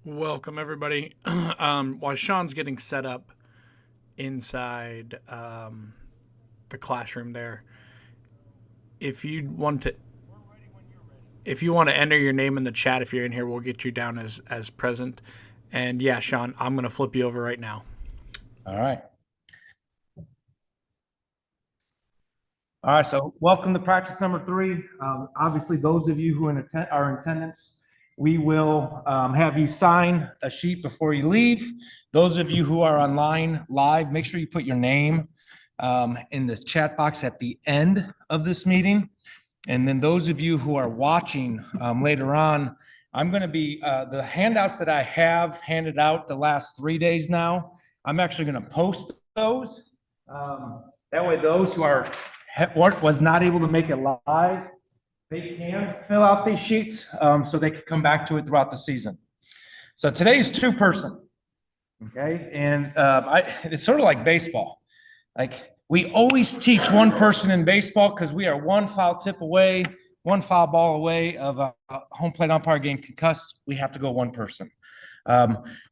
Welcome, everybody. While Sean's getting set up inside the classroom there, if you want to, if you want to enter your name in the chat, if you're in here, we'll get you down as present. And yeah, Sean, I'm gonna flip you over right now. All right. All right, so welcome to practice number 3. Obviously, those of you who are in attendance, we will have you sign a sheet before you leave. Those of you who are online live, make sure you put your name in the chat box at the end of this meeting. And then those of you who are watching later on, I'm going to be the handouts that I have handed out the last 3 days now. I'm actually going to post those. That way, those who was not able to make it live, they can fill out these sheets so they can come back to it throughout the season. So today's 2-person, okay? And it's sort of like baseball. Like we always teach 1 person in baseball because we are 1 foul tip away, 1 foul ball away of a home plate umpire getting concussed. We have to go 1 person.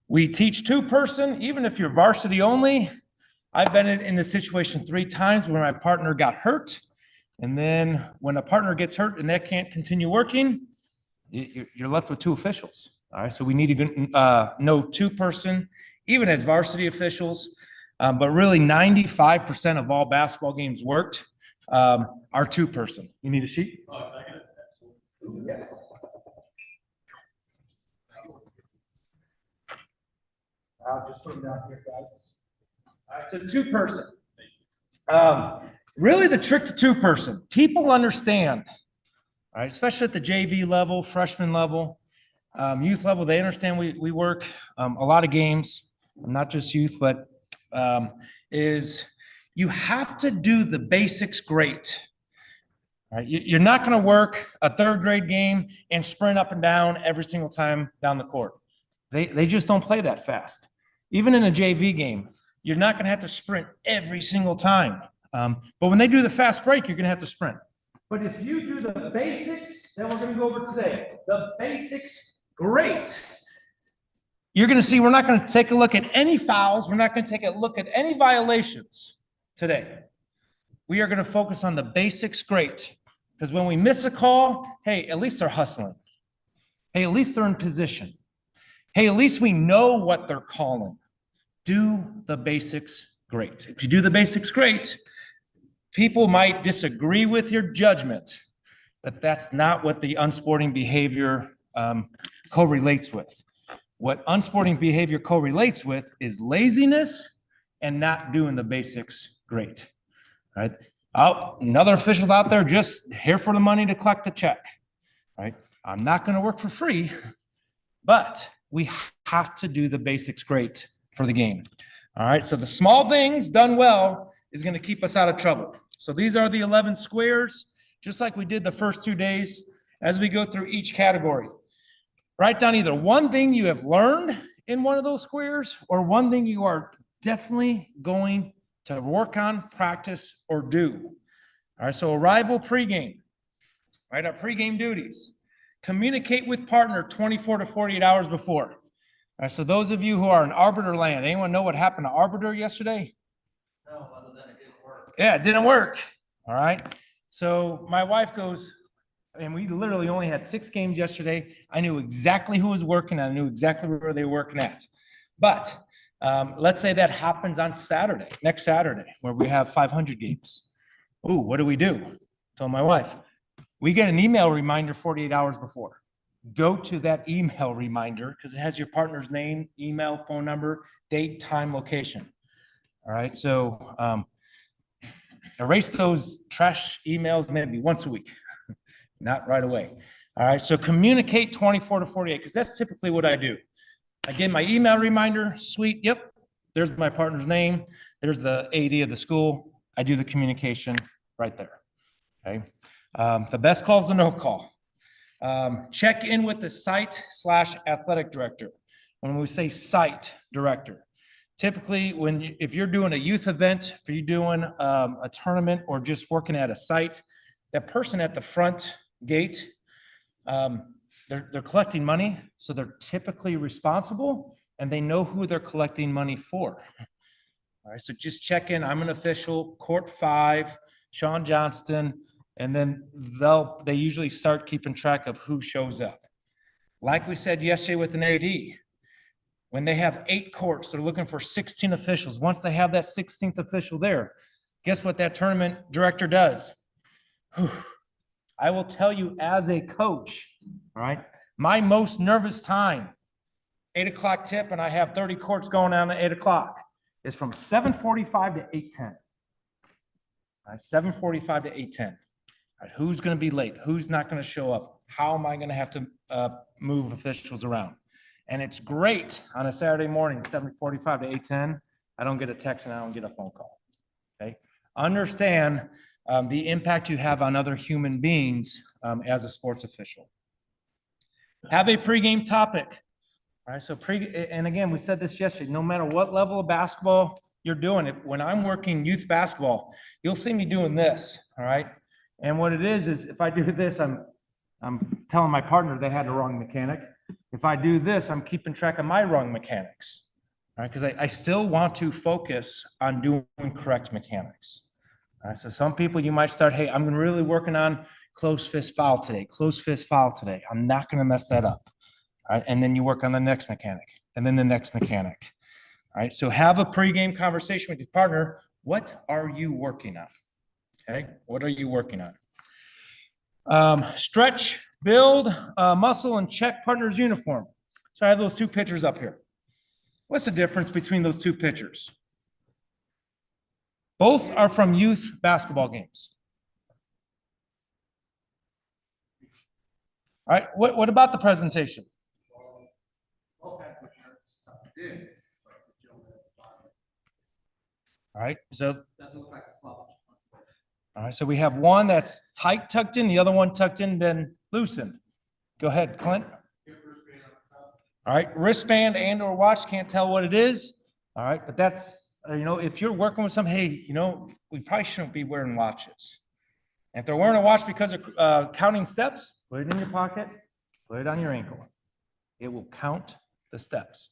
We teach 2-person, even if you're varsity only. I've been in this situation 3 times where my partner got hurt. And then when a partner gets hurt and that can't continue working, you're left with 2 officials. All right, so we need to know 2-person, even as varsity officials. But really 95% of all basketball games worked are 2-person. You need a sheet? Yes. I'll just put them down here, guys. All right, so 2-person. Really the trick to 2-person, people understand, all right, especially at the JV level, freshman level, youth level, they understand we work a lot of games, not just youth, but is you have to do the basics great. All right, you're not going to work a 3rd grade game and sprint up and down every single time down the court. They just don't play that fast. Even in a JV game, you're not going to have to sprint every single time. But when they do the fast break, you're going to have to sprint. But if you do the basics that we're going to go over today, the basics, great. You're going to see we're not going to take a look at any fouls. We're not going to take a look at any violations today. We are going to focus on the basics, great. Because when we miss a call, hey, at least they're hustling. Hey, at least they're in position. Hey, at least we know what they're calling. Do the basics great. If you do the basics great, people might disagree with your judgment, but that's not what the unsporting behavior correlates with. What unsporting behavior correlates with is laziness and not doing the basics great. Right? Oh, another official out there just here for the money to collect the check. Right? I'm not going to work for free, but we have to do the basics great for the game. All right, so the small things done well is going to keep us out of trouble. So these are the 11 squares, just like we did the first 2 days. As we go through each category, write down either one thing you have learned in one of those squares or one thing you are definitely going to work on, practice, or do. All right, so arrival pregame, right? Our pregame duties. Communicate with partner 24 to 48 hours before. All right, so those of you who are in Arbiter land, anyone know what happened to Arbiter yesterday? No, other than it didn't work. Yeah, it didn't work. All right. So my wife goes, and we literally only had 6 games yesterday. I knew exactly who was working. I knew exactly where they were working at. But let's say that happens on Saturday, next Saturday, where we have 500 games. Ooh, what do? Told my wife, we get an email reminder 48 hours before. Go to that email reminder because it has your partner's name, email, phone number, date, time, location. All right, so erase those trash emails maybe once a week, not right away. All right, so communicate 24 to 48 because that's typically what I do. I get my email reminder, sweet, yep, there's my partner's name, there's the AD of the school. I do the communication right there, okay? The best call is the no call. Check in with the site/athletic director. When we say site director, typically if you're doing a youth event, if you're doing a tournament or just working at a site, that person at the front gate, they're collecting money, so they're typically responsible and they know who they're collecting money for. All right, so just check in. I'm an official, court 5, Sean Johnston, and then they usually start keeping track of who shows up. Like we said yesterday with an AD, when they have 8 courts, they're looking for 16 officials. Once they have that 16th official there, guess what that tournament director does? Whew. I will tell you as a coach, all right, my most nervous time, 8 o'clock tip, and I have 30 courts going on at 8 o'clock, is from 7:45 to 8:10. All right, 7:45 to 8:10. All right, who's going to be late? Who's not going to show up? How am I going to have to move officials around? And it's great on a Saturday morning, 7:45 to 8:10. I don't get a text and I don't get a phone call. Okay, understand the impact you have on other human beings as a sports official. Have a pregame topic. All right, so and again, we said this yesterday, no matter what level of basketball you're doing it, when I'm working youth basketball, you'll see me doing this, all right? And what it is if I do this, I'm telling my partner they had the wrong mechanic. If I do this, I'm keeping track of my wrong mechanics, all right? Because I still want to focus on doing correct mechanics. All right, so some people you might start, hey, I'm really working on close fist foul today, close fist foul today. I'm not going to mess that up. All right, and then you work on the next mechanic, and then the next mechanic. All right, so have a pregame conversation with your partner. What are you working on? Okay, what are you working on? Stretch, build, muscle, and check partner's uniform. So I have those 2 pictures up here. What's the difference between those 2 pictures? Both are from youth basketball games. All right, what about the presentation? All right, so we have one that's tight tucked in, the other one tucked in, then loosened. Go ahead, Clint. All right, wristband and or watch, can't tell what it is. All right, but that's, if you're working with some, hey, we probably shouldn't be wearing watches. And if they're wearing a watch because of counting steps, put it in your pocket, put it on your ankle. It will count the steps.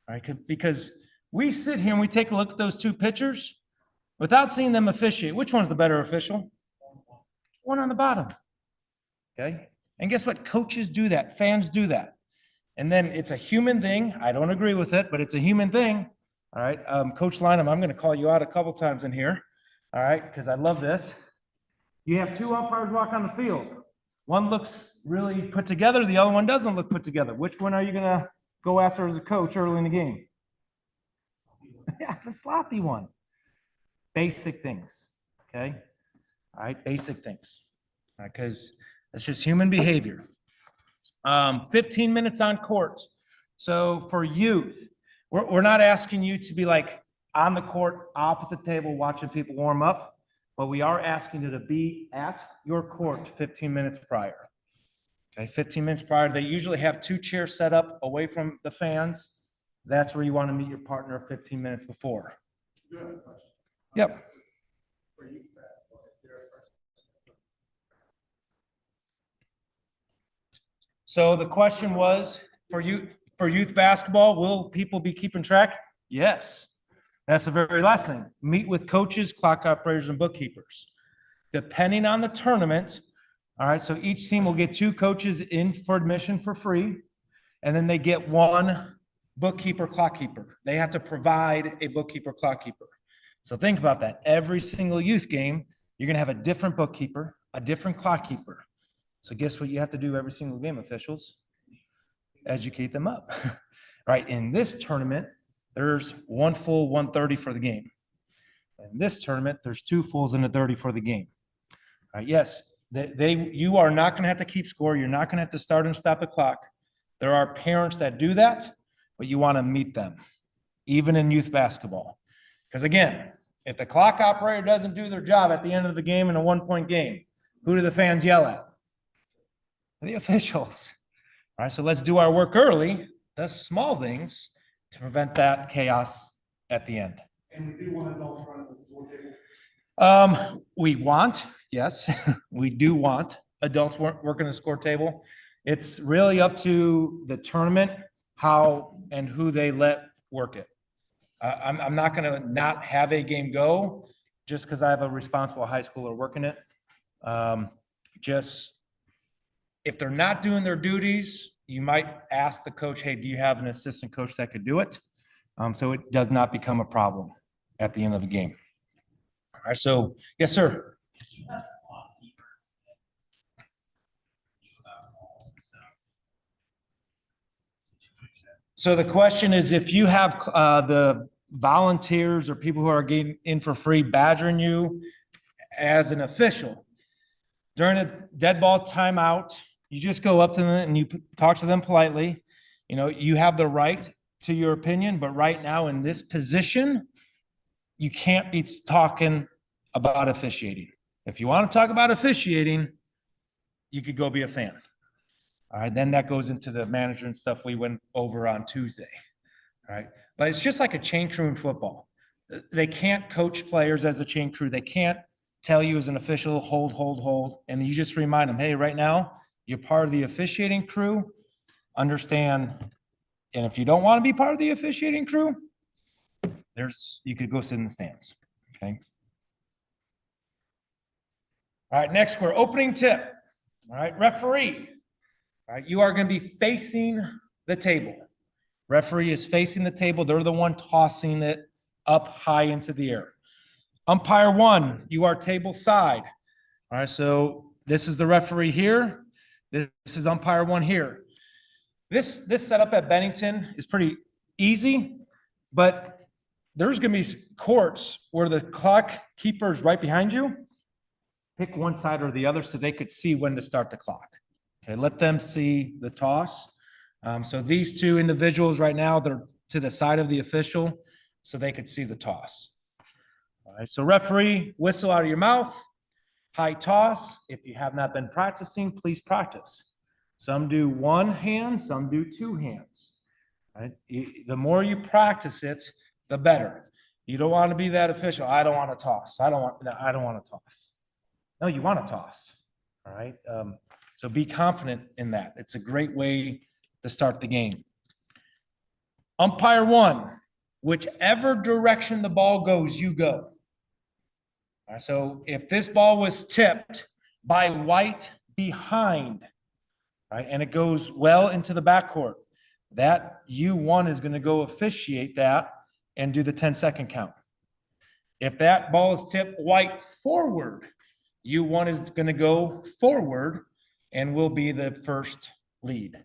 All right, because we sit here and we take a look at those 2 pictures without seeing them officiate. Which one's the better official? One on the bottom. Okay. And guess what? Coaches do that. Fans do that. And then it's a human thing. I don't agree with it, but it's a human thing. All right. Coach Lynham, I'm going to call you out a couple times in here. All right. Because I love this. You have 2 umpires walk on the field. One looks really put together. The other one doesn't look put together. Which one are you going to go after as a coach early in the game? Yeah, the sloppy one. Basic things, okay? All right, basic things, because it's just human behavior. 15 minutes on court. So for youth, we're not asking you to be like on the court, opposite table, watching people warm up, but we are asking you to be at your court 15 minutes prior. Okay, 15 minutes prior. They usually have 2 chairs set up away from the fans. That's where you want to meet your partner 15 minutes before. Yep. So the question was, for youth basketball, will people be keeping track? Yes. That's the very last thing. Meet with coaches, clock operators, and bookkeepers. Depending on the tournament, all right, so each team will get 2 coaches in for admission for free, and then they get 1 bookkeeper, clock keeper. They have to provide a bookkeeper, clock keeper. So think about that. Every single youth game, you're going to have a different bookkeeper, a different clock keeper. So guess what you have to do every single game, officials? Educate them up. Right, in this tournament, there's 1 full, 130 for the game. In this tournament, there's 2 fulls and a 30 for the game. All right, yes, you are not going to have to keep score. You're not going to have to start and stop the clock. There are parents that do that, but you want to meet them, even in youth basketball. Because again, if the clock operator doesn't do their job at the end of the game in a 1-point game, who do the fans yell at? The officials. All right, so let's do our work early, the small things, to prevent that chaos at the end. And we do want adults running the score table. We want, yes, we do want adults working the score table. It's really up to the tournament, how and who they let work it. I'm not gonna not have a game go just because I have a responsible high schooler working it. Just, if they're not doing their duties, you might ask the coach, hey, do you have an assistant coach that could do it? So it does not become a problem at the end of the game. All right, so, yes, sir. So the question is, if you have the volunteers or people who are getting in for free badgering you as an official, during a dead ball timeout, you just go up to them and you talk to them politely. You know, you have the right to your opinion, but right now in this position, you can't be talking about officiating. If you want to talk about officiating, you could go be a fan. All right, then that goes into the management stuff we went over on Tuesday. All right, but it's just like a chain crew in football. They can't coach players as a chain crew. They can't tell you as an official, hold. And you just remind them, hey, right now, you're part of the officiating crew. Understand, and if you don't want to be part of the officiating crew, you could go sit in the stands, okay? All right, next, we're opening tip. All right, referee. All right, you are going to be facing the table. Referee is facing the table. They're the one tossing it up high into the air. Umpire one, you are table side. All right, so this is the referee here. This is umpire one here. This setup at Bennington is pretty easy, but there's going to be courts where the clock keeper is right behind you. Pick one side or the other so they could see when to start the clock. Okay, let them see the toss. So these two individuals right now, they're to the side of the official so they could see the toss. All right, so referee, whistle out of your mouth, high toss. If you have not been practicing, please practice. Some do one hand, some do two hands. Right? The more you practice it, the better. You don't want to be that official. I don't want to toss. I don't want to toss. No, you want to toss. All right. So be confident in that. It's a great way to start the game. Umpire one, whichever direction the ball goes, you go. All right, so if this ball was tipped by white behind, right, and it goes well into the backcourt, that U1 is going to go officiate that and do the 10-second count. If that ball is tipped white forward, U1 is going to go forward and will be the first lead.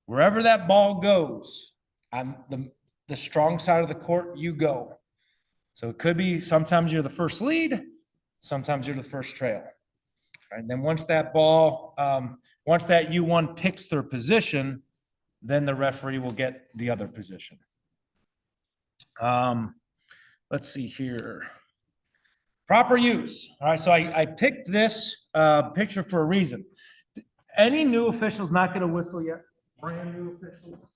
Wherever that ball goes, on the strong side of the court, you go. So it could be sometimes you're the first lead, sometimes you're the first trail. And then once that ball, once that U1 picks their position, then the referee will get the other position. Let's see here. Proper use. All right, so I picked this picture for a reason. Any new officials not going to whistle yet? Brand new officials?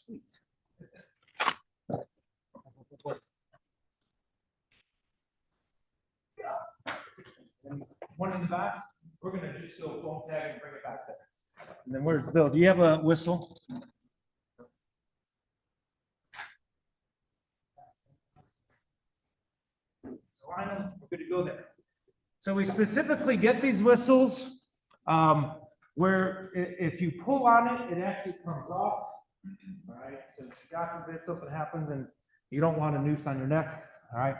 Sweet. And one in the back, we're going to just go phone tag and bring it back there. And then where's Bill? Do you have a whistle? So I know we're going to go there. So we specifically get these whistles where if you pull on it, it actually comes off. All right. So God forbid something happens and you don't want a noose on your neck. All right.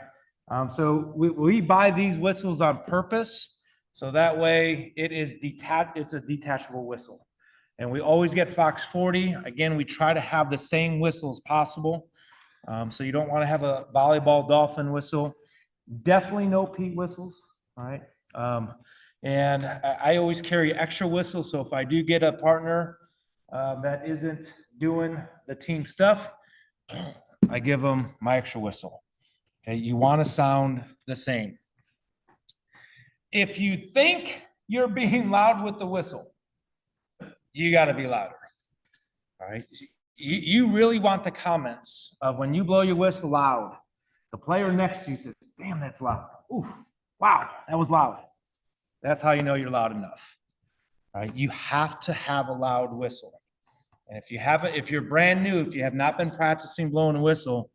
So we buy these whistles on purpose. So that way it is detached. It's a detachable whistle. And we always get Fox 40. Again, we try to have the same whistle as possible. So you don't want to have a volleyball dolphin whistle. Definitely no Pete whistles. All right. And I always carry extra whistles. So if I do get a partner that isn't doing the team stuff, I give them my extra whistle. Okay. You want to sound the same. If you think you're being loud with the whistle, you got to be louder. All right. You really want the comments of when you blow your whistle loud. The player next to you says, damn, that's loud. Ooh, Wow, that was loud. That's how you know you're loud enough. All right, you have to have a loud whistle. And if you haven't, if you're brand new, if you have not been practicing blowing a whistle,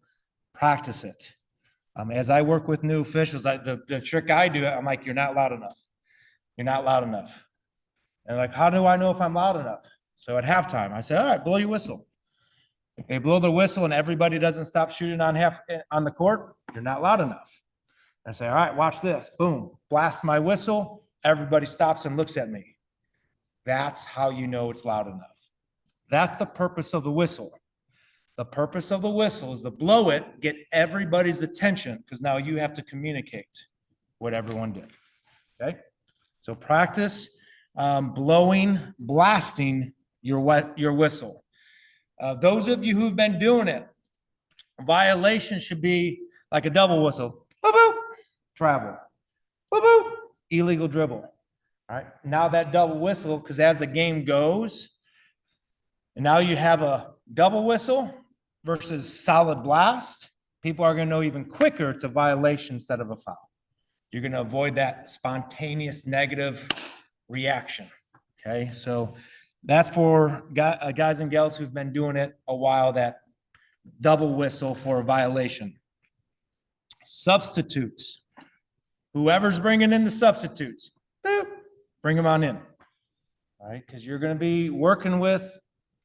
practice it. As I work with new officials, the trick I do, I'm like, you're not loud enough. You're not loud enough. And like, how do I know if I'm loud enough? So at halftime, I say, all right, blow your whistle. If they blow the whistle and everybody doesn't stop shooting on the court, you're not loud enough. I say, all right, watch this. Boom, blast my whistle. Everybody stops and looks at me. That's how you know it's loud enough. That's the purpose of the whistle. The purpose of the whistle is to blow it, get everybody's attention, because now you have to communicate what everyone did. Okay? So practice blasting your whistle. Those of you who've been doing it, violation should be like a double whistle. Boop, boop, travel. Boop, boop, illegal dribble. All right, now that double whistle, because as the game goes, and now you have a double whistle versus solid blast, people are going to know even quicker it's a violation instead of a foul. You're going to avoid that spontaneous negative reaction. Okay, so that's for guys and gals who've been doing it a while, that double whistle for a violation. Substitutes. Whoever's bringing in the substitutes, boop, bring them on in. All right, because you're going to be working with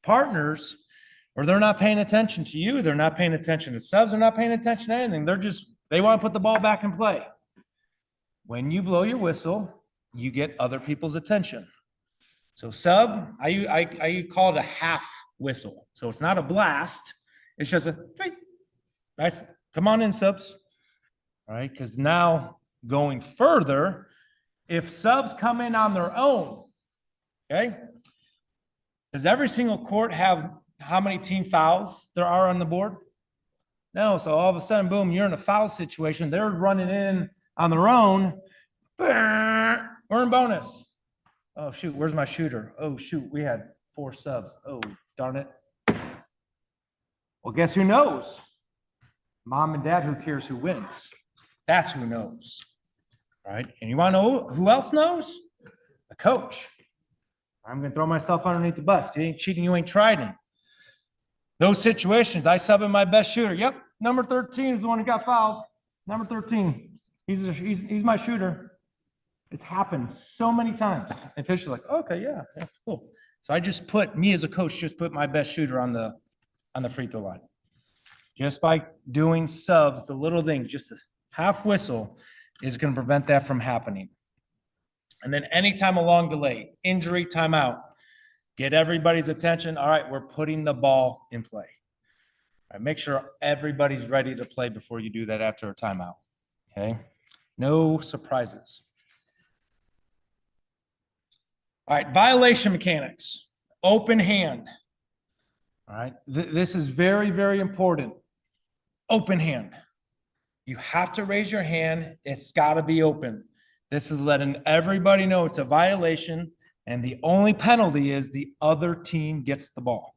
partners or they're not paying attention to you. They're not paying attention to subs. They're not paying attention to anything. They want to put the ball back in play. When you blow your whistle, you get other people's attention. So sub, I call it a half whistle. So it's not a blast. It's just a, nice, come on in, subs. All right, because now going further, if subs come in on their own, okay, does every single court have how many team fouls there are on the board? No, so all of a sudden, boom, you're in a foul situation. They're running in on their own. We're in bonus. Oh, shoot, where's my shooter? Oh, shoot, we had 4 subs. Oh, darn it. Well, guess who knows? Mom and dad, who cares who wins? That's who knows, right? And you want to know who else knows? The coach. I'm going to throw myself underneath the bus. You ain't cheating, you ain't tried it. Those situations, I sub in my best shooter. Yep, number 13 is the one who got fouled. Number 13. He's my shooter. It's happened so many times. And officials are like, okay, yeah, cool. So I just put, me as a coach, just put my best shooter on the free throw line. Just by doing subs, the little thing, just a half whistle is going to prevent that from happening. And then anytime a long delay, injury, timeout, get everybody's attention. All right, we're putting the ball in play. All right, make sure everybody's ready to play before you do that after a timeout. Okay, no surprises. All right, violation mechanics, open hand. All right, this is very, very important. Open hand. You have to raise your hand. It's got to be open. This is letting everybody know it's a violation, and the only penalty is the other team gets the ball.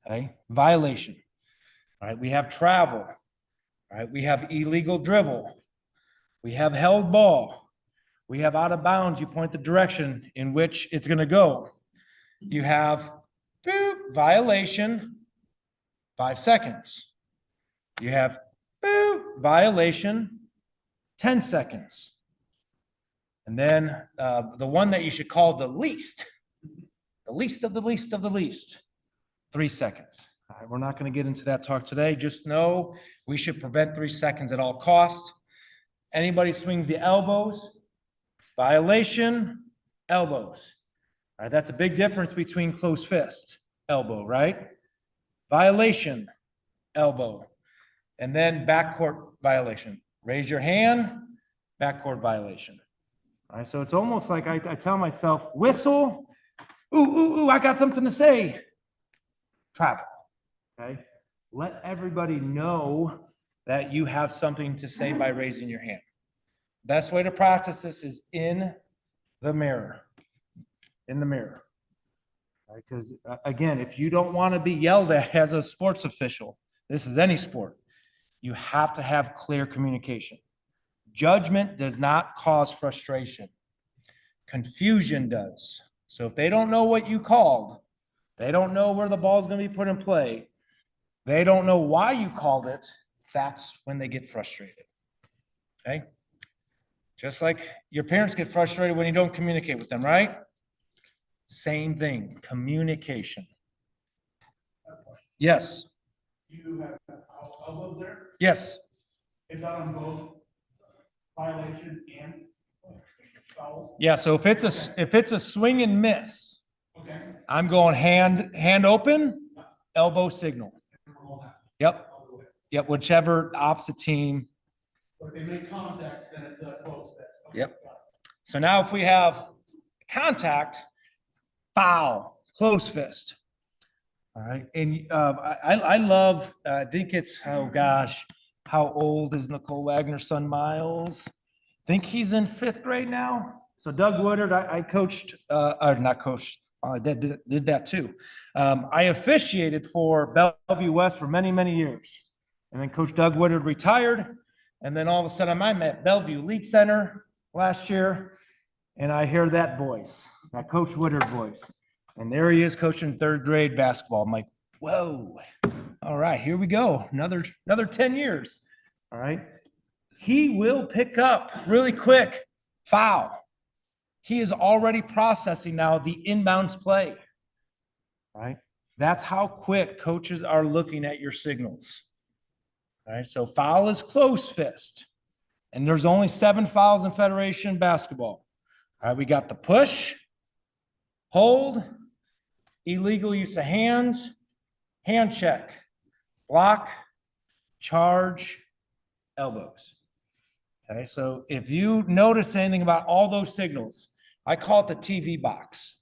Okay, violation. All right, we have travel. All right, we have illegal dribble. We have held ball. We have out of bounds. You point the direction in which it's going to go. You have boop, violation, 5 seconds. You have boop, violation, 10 seconds. And then the one that you should call the least of the least of the least, 3 seconds. All right, we're not going to get into that talk today. Just know we should prevent 3 seconds at all costs. Anybody swings the elbows, violation, elbows. All right, that's a big difference between closed fist, elbow, right? Violation, elbow. And then backcourt violation. Raise your hand, backcourt violation. All right, so it's almost like I tell myself, whistle, ooh, I got something to say. Travel, okay? Let everybody know that you have something to say by raising your hand. Best way to practice this is in the mirror. In the mirror. Because again, if you don't want to be yelled at as a sports official, this is any sport, you have to have clear communication. Judgment does not cause frustration. Confusion does. So if they don't know what you called, they don't know where the ball's going to be put in play, they don't know why you called it, that's when they get frustrated. Okay? Just like your parents get frustrated when you don't communicate with them, right? Same thing, communication. Yes, You have elbows there, yes. is that on both violation and fouls? Yeah, so if it's a swing and miss, Okay. I'm going hand open, elbow signal. Yep, yep, whichever opposite team. But if they make contact, then it's a close fist. Okay, Yep. got it. So now if we have contact, foul, close fist. All right, and I love, I think it's, oh gosh, how old is Nicole Wagner's son Miles? I think he's in 5th grade now. So Doug Woodard, I coached, or not coached, I did that too. I officiated for Bellevue West for many, many years. And then Coach Doug Woodard retired. And then all of a sudden I'm at Bellevue League Center last year. And I hear that voice, that Coach Woodard voice. And there he is coaching 3rd grade basketball. I'm like, whoa, all right, here we go. Another 10 years. All right. He will pick up really quick, foul. He is already processing now the inbounds play. All right. That's how quick coaches are looking at your signals. All right. So foul is close fist. And there's only 7 fouls in Federation basketball. All right. We got the push, hold, illegal use of hands, hand check, block, charge, elbows. Okay, so if you notice anything about all those signals, I call it the TV box.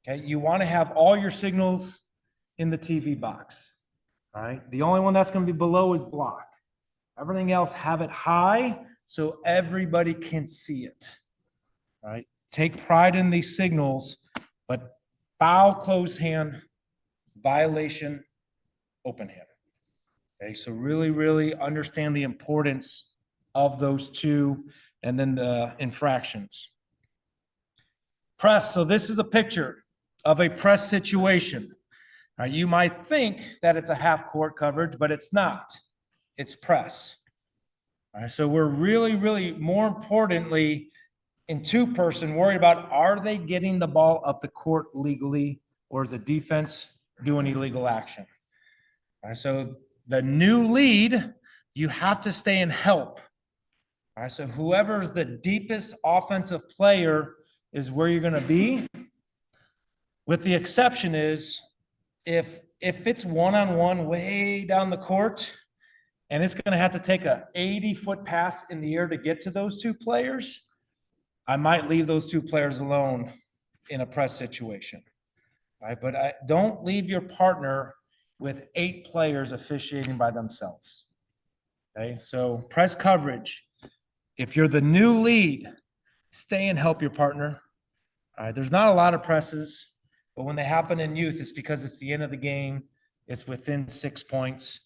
Okay, you want to have all your signals in the TV box. All right, the only one that's going to be below is block. Everything else, have it high so everybody can see it. All right, take pride in these signals, but foul, close hand, violation, open hand. Okay, so really, really understand the importance of those two and then the infractions. Press, so this is a picture of a press situation. Now, you might think that it's a half court coverage, but it's not. It's press. All right, so we're really, really more importantly in 2-person worried about, are they getting the ball up the court legally, or is the defense doing illegal action? All right, so the new lead, you have to stay in help. All right, so whoever's the deepest offensive player is where you're going to be. With the exception is if it's one-on-one way down the court and it's going to have to take a 80-foot pass in the air to get to those 2 players, I might leave those 2 players alone in a press situation. All right, but don't leave your partner with 8 players officiating by themselves. Okay, so press coverage. If you're the new lead, stay and help your partner. All right, there's not a lot of presses, but when they happen in youth, it's because it's the end of the game. It's within 6 points.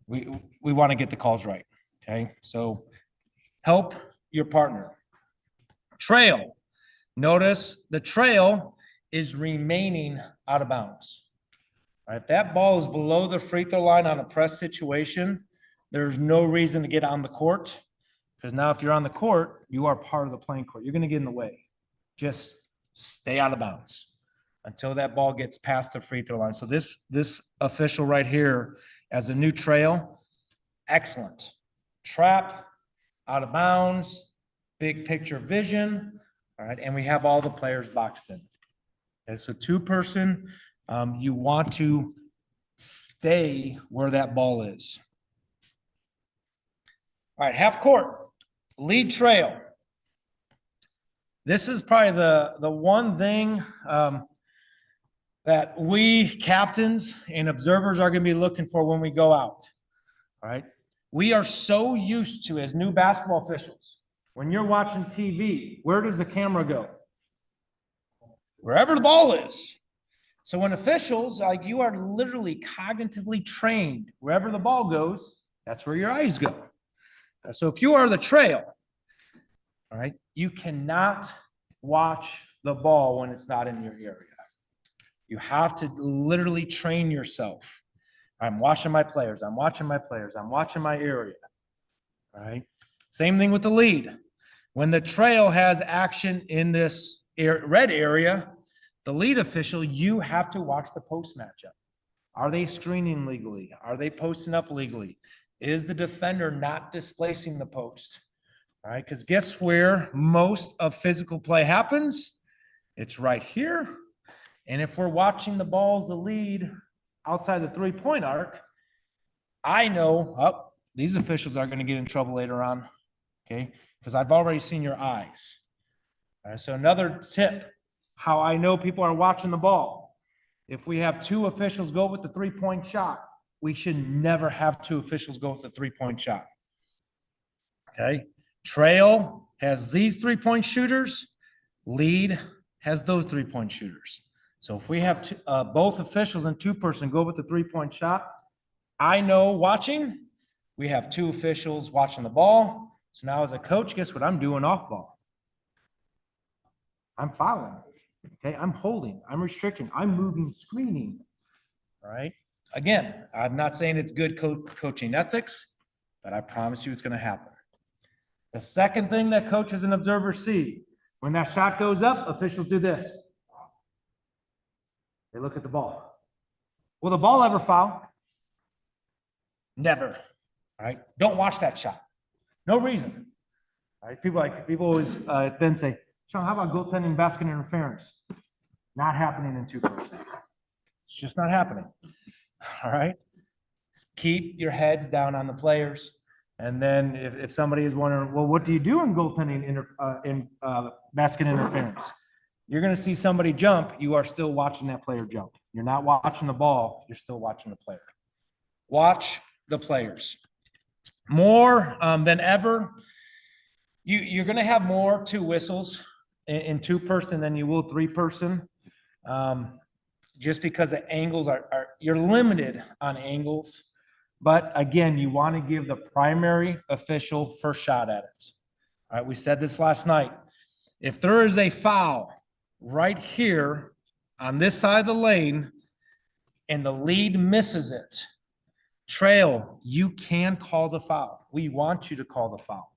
We want to get the calls right. Okay, so help your partner. Trail. Notice the trail is remaining out of bounds. All right, if that ball is below the free throw line on a press situation, there's no reason to get on the court, because now if you're on the court, you are part of the playing court. You're going to get in the way. Just stay out of bounds until that ball gets past the free throw line. So this official right here as a new trail, excellent. Trap, out of bounds, big picture vision. All right, and we have all the players boxed in. Okay, so 2-person, you want to stay where that ball is. All right, half court, lead trail. This is probably the one thing that we captains and observers are going to be looking for when we go out. All right, we are so used to, as new basketball officials, when you're watching TV, where does the camera go? Wherever the ball is. So when officials, like, you are literally cognitively trained, wherever the ball goes, that's where your eyes go. So if you are the trail, All right. You cannot watch the ball when it's not in your area. You have to literally train yourself. I'm watching my players. I'm watching my players. I'm watching my area. All right. Same thing with the lead. When the trail has action in this red area, the lead official, you have to watch the post matchup. Are they screening legally? Are they posting up legally? Is the defender not displacing the post? All right, because guess where most of physical play happens? It's right here. And if we're watching the balls, the lead outside the three-point arc, I know, oh, these officials are going to get in trouble later on, okay? Because I've already seen your eyes. All right, so another tip, how I know people are watching the ball. If we have two officials go with the three-point shot, we should never have two officials go with the three-point shot. Okay? Trail has these three-point shooters. Lead has those three-point shooters. So if we have both officials and two-person go with the three-point shot, I know watching, we have two officials watching the ball. So now as a coach, guess what I'm doing off ball? I'm fouling. Okay, I'm holding, I'm restricting, I'm moving, screening. All right. Again, I'm not saying it's good coaching ethics, but I promise you it's going to happen. The second thing that coaches and observers see, when that shot goes up, officials do this. They look at the ball. Will the ball ever foul? Never. All right. Don't watch that shot. No reason. All right. People always then say, Sean, how about goaltending basket interference? Not happening in 2%. It's just not happening. All right. Just keep your heads down on the players. And then if somebody is wondering, well, what do you do in goaltending basket interference? You're going to see somebody jump. You are still watching that player jump. You're not watching the ball. You're still watching the player. Watch the players. More than ever, you're going to have more two whistles in two-person than you will three-person. Just because the angles you're limited on angles. But again, you want to give the primary official first shot at it. All right, we said this last night. If there is a foul right here on this side of the lane and the lead misses it, trail, you can call the foul. We want you to call the foul.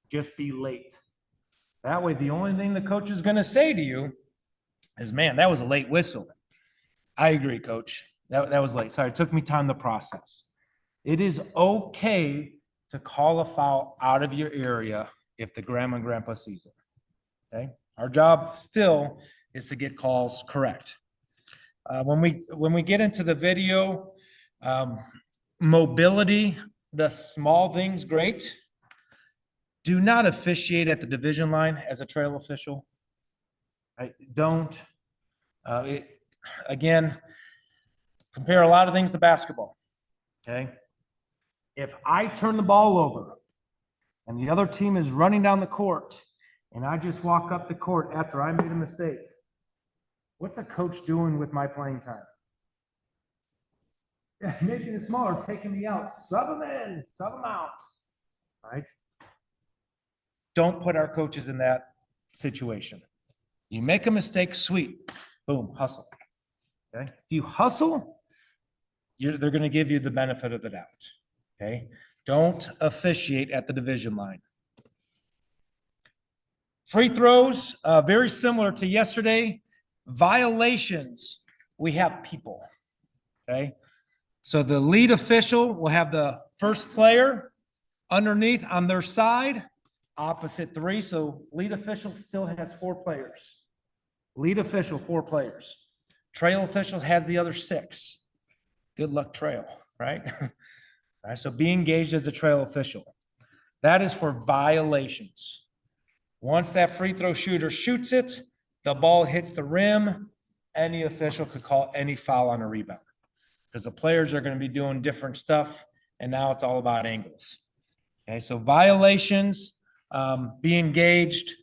Just be late. That way, the only thing the coach is going to say to you is, man, that was a late whistle. I agree, coach. That was late. Sorry, it took me time to process. It is okay to call a foul out of your area if the grandma and grandpa sees it. Okay? Our job still is to get calls correct. When we get into the video, mobility, the small things, great. Do not officiate at the division line as a trail official. Don't. Again, compare a lot of things to basketball. Okay? If I turn the ball over and the other team is running down the court and I just walk up the court after I made a mistake, what's a coach doing with my playing time? Yeah, making it smaller, taking me out, sub them in, sub them out. Right? Don't put our coaches in that situation. You make a mistake, sweet, boom, hustle. Okay? If you hustle, they're going to give you the benefit of the doubt. Okay? Don't officiate at the division line. Free throws, very similar to yesterday. Violations, we have people. Okay? So the lead official will have the first player underneath on their side, opposite three. So lead official still has 4 players. Lead official, 4 players. Trail official has the other 6. Good luck, trail, right? All right, so be engaged as a trail official. That is for violations. Once that free throw shooter shoots it, the ball hits the rim, any official could call any foul on a rebound because the players are going to be doing different stuff, and now it's all about angles. Okay, so violations, be engaged.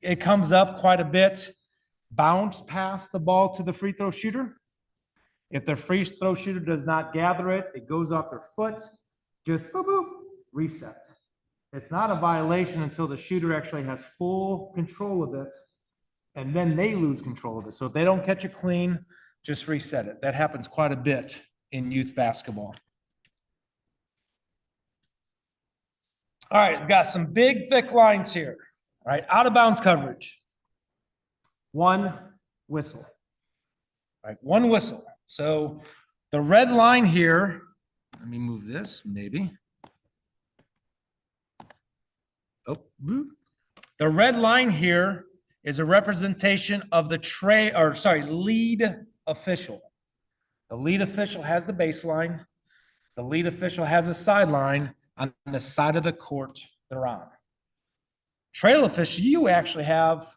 It comes up quite a bit. Bounce past the ball to the free throw shooter. If the free throw shooter does not gather it, it goes off their foot. Just boop, boop, reset. It's not a violation until the shooter actually has full control of it, and then they lose control of it. So if they don't catch it clean, just reset it. That happens quite a bit in youth basketball. All right, we've got some big, thick lines here. All right, out of bounds coverage. One whistle. All right, one whistle. So the red line here, let me move this, maybe. Oh, boop. The red line here is a representation of the lead official. The lead official has the baseline. The lead official has a sideline on the side of the court they're on. Trail official, you actually have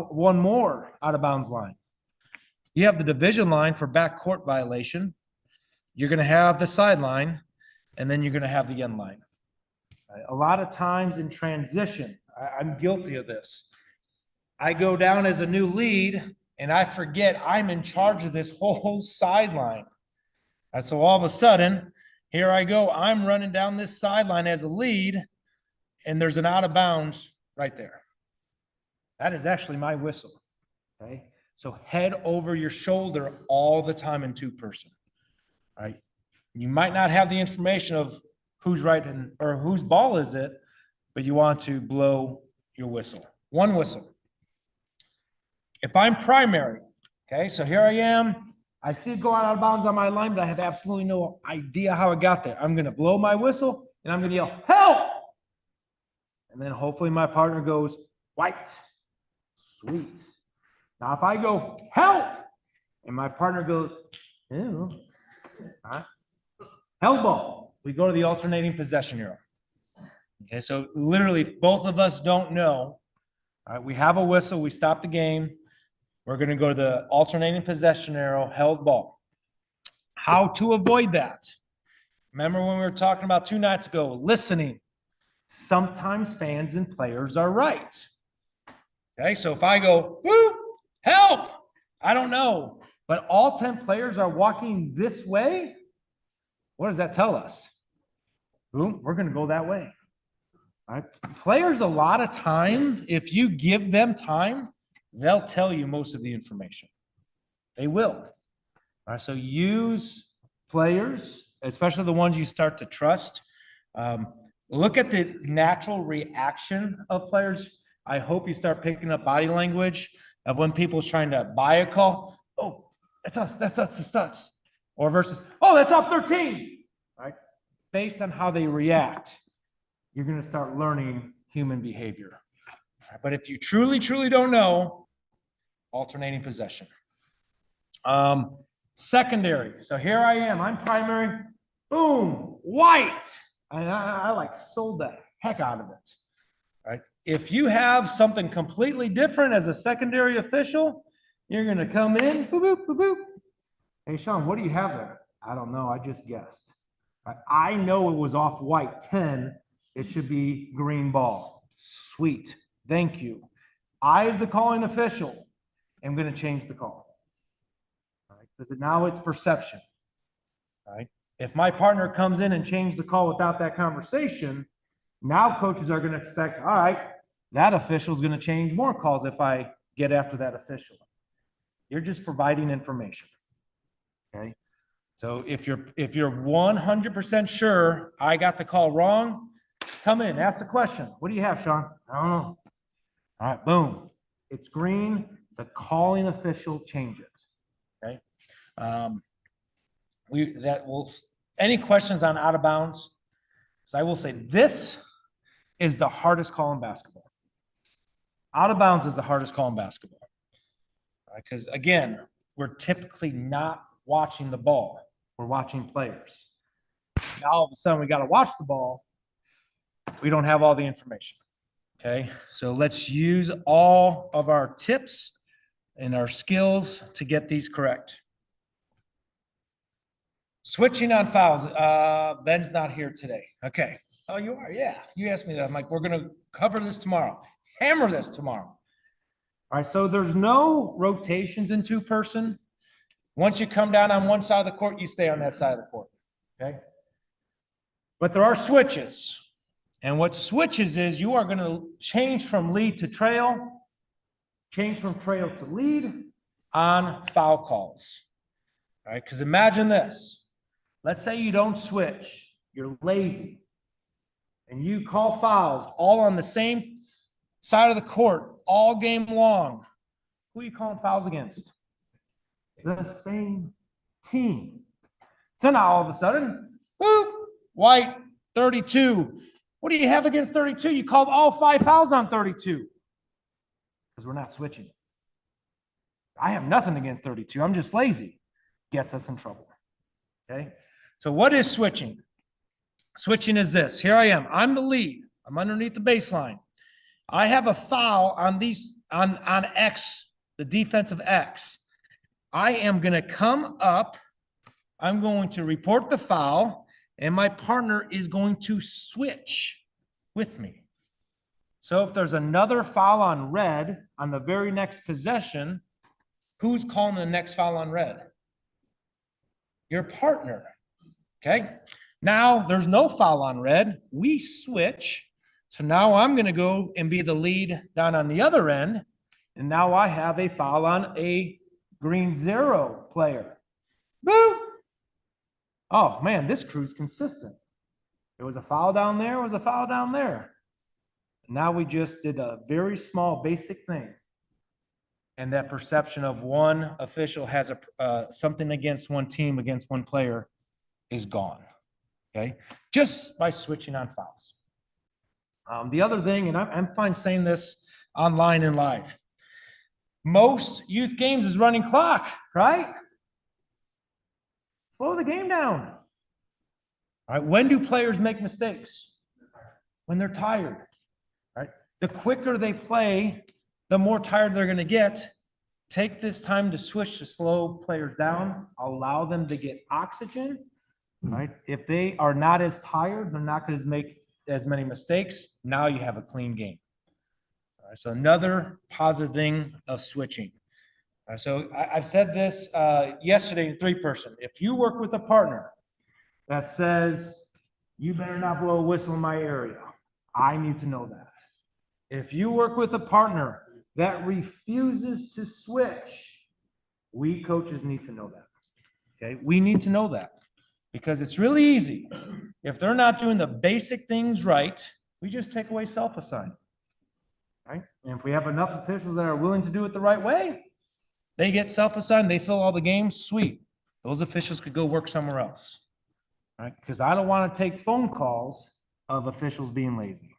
one more out of bounds line. You have the division line for backcourt violation. You're going to have the sideline, and then you're going to have the end line. A lot of times in transition, I'm guilty of this. I go down as a new lead, and I forget I'm in charge of this whole sideline. And so all of a sudden, here I go, I'm running down this sideline as a lead, and there's an out of bounds right there. That is actually my whistle, okay? So head over your shoulder all the time in two-person, right? You might not have the information of who's right or whose ball is it, but you want to blow your whistle. One whistle. If I'm primary, okay, so here I am, I see it go out of bounds on my line, but I have absolutely no idea how it got there. I'm going to blow my whistle, and I'm going to yell, help! And then hopefully my partner goes, white. Sweet. Now, if I go, help, and my partner goes, ew, huh? Held ball. We go to the alternating possession arrow. Okay, so literally, if both of us don't know, all right, we have a whistle, we stop the game, we're going to go to the alternating possession arrow, held ball. How to avoid that? Remember when we were talking about 2 nights ago, listening. Sometimes fans and players are right. Okay, so if I go, whoop, help, I don't know, but all 10 players are walking this way, what does that tell us? Boom, we're going to go that way. All right? Players, a lot of time, if you give them time, they'll tell you most of the information. They will. All right, so use players, especially the ones you start to trust. Look at the natural reaction of players. I hope you start picking up body language of when people's trying to buy a call. Oh, that's us, that's us. Or versus, oh, that's up 13. Right? Based on how they react, you're going to start learning human behavior. But if you truly, truly don't know, alternating possession. Secondary. So here I am. I'm primary. Boom. White. I like sold the heck out of it. Right? If you have something completely different as a secondary official, you're going to come in. Boop, boop, boop, boop. Hey, Sean, what do you have there? I don't know. I just guessed. Right? I know it was off white 10. It should be green ball. Sweet. Thank you. I, as the calling official, am going to change the call. All right? Because now it's perception. All right? If my partner comes in and changes the call without that conversation, now coaches are going to expect, all right, that official is going to change more calls if I get after that official. You're just providing information. Okay? So if you're 100% sure I got the call wrong, come in, ask the question. What do you have, Sean? I don't know. All right, boom. It's green. The calling official changes. Okay. Any questions on out of bounds? So I will say this is the hardest call in basketball. Out of bounds is the hardest call in basketball. Because again, we're typically not watching the ball. We're watching players. Now all of a sudden we got to watch the ball. We don't have all the information. Okay. So let's use all of our tips and our skills to get these correct. Switching on fouls. Ben's not here today. Okay. Oh, you are? Yeah. You asked me that. I'm like, we're going to cover this tomorrow. Hammer this tomorrow. All right. So there's no rotations in two-person. Once you come down on one side of the court, you stay on that side of the court. Okay. But there are switches. And what switches is you are going to change from lead to trail, change from trail to lead on foul calls. All right, because imagine this. Let's say you don't switch, you're lazy, and you call fouls all on the same side of the court all game long. Who are you calling fouls against? The same team. So now all of a sudden, whoop, white, 32. What do you have against 32? You called all 5 fouls on 32. Because we're not switching. I have nothing against 32. I'm just lazy. Gets us in trouble. Okay? So what is switching? Switching is this. Here I am. I'm the lead. I'm underneath the baseline. I have a foul on on X, the defensive X. I am going to come up. I'm going to report the foul, and my partner is going to switch with me. So if there's another foul on red on the very next possession, who's calling the next foul on red? Your partner. Okay? Now there's no foul on red. We switch. So now I'm going to go and be the lead down on the other end. And now I have a foul on a green 0 player. Boo! Oh, man, this crew's consistent. There was a foul down there, was a foul down there. Now we just did a very small basic thing. And that perception of one official has something against one team, against one player is gone. Okay? Just by switching on fouls. The other thing, and I'm fine saying this online and live. Most youth games is running clock, right? Slow the game down. All right, when do players make mistakes? When they're tired. Right? The quicker they play, the more tired they're going to get. Take this time to switch to slow players down. Allow them to get oxygen. Right? If they are not as tired, they're not going to make as many mistakes. Now you have a clean game. All right, so another positive thing of switching. All right, so I've said this yesterday in 3-person. If you work with a partner that says, you better not blow a whistle in my area, I need to know that. If you work with a partner that refuses to switch, we coaches need to know that. Okay, we need to know that because it's really easy. If they're not doing the basic things right, we just take away self-assign. Right? And if we have enough officials that are willing to do it the right way, they get self-assigned, they fill all the games, sweet. Those officials could go work somewhere else. Right? Because I don't want to take phone calls of officials being lazy.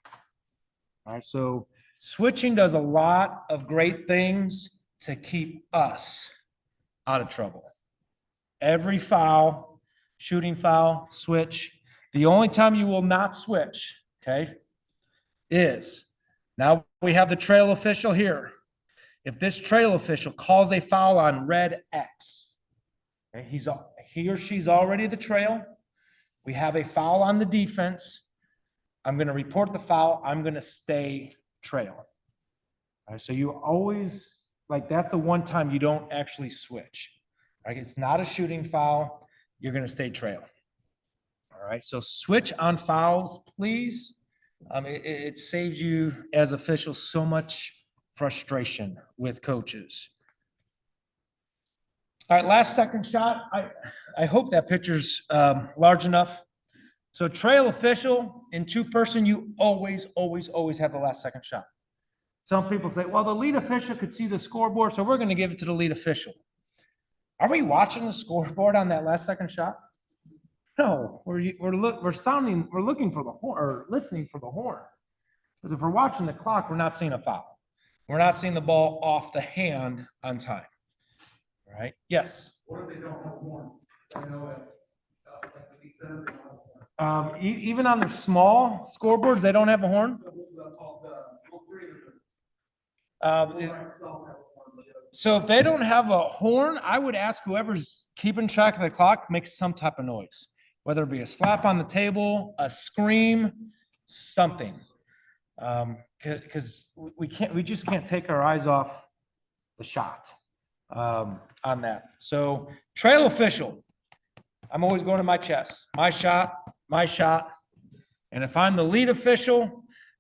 All right, so switching does a lot of great things to keep us out of trouble. Every foul, shooting foul, switch. The only time you will not switch, okay, is now we have the trail official here. If this trail official calls a foul on red X, okay, he or she's already the trail. We have a foul on the defense. I'm going to report the foul. I'm going to stay trail. All right, so you always, like, that's the one time you don't actually switch. Right? It's not a shooting foul. You're going to stay trail. All right, so switch on fouls, please. It saves you as officials so much frustration with coaches. All right, last second shot. I hope that picture's large enough. So trail official in 2-person, you always have the last second shot. Some people say, well, the lead official could see the scoreboard, so we're going to give it to the lead official. Are we watching the scoreboard on that last second shot? No, we're looking for the horn, or listening for the horn. Because if we're watching the clock, we're not seeing a foul. We're not seeing the ball off the hand on time. All right? Yes. What if they don't have a horn? I know it. Like the Beat Center, they don't have a horn. Even on their small scoreboards, they don't have a horn. So if they don't have a horn, I would ask whoever's keeping track of the clock, make some type of noise, whether it be a slap on the table, a scream, something. Because we just can't take our eyes off the shot on that. So trail official, I'm always going to my chest, my shot, And if I'm the lead official,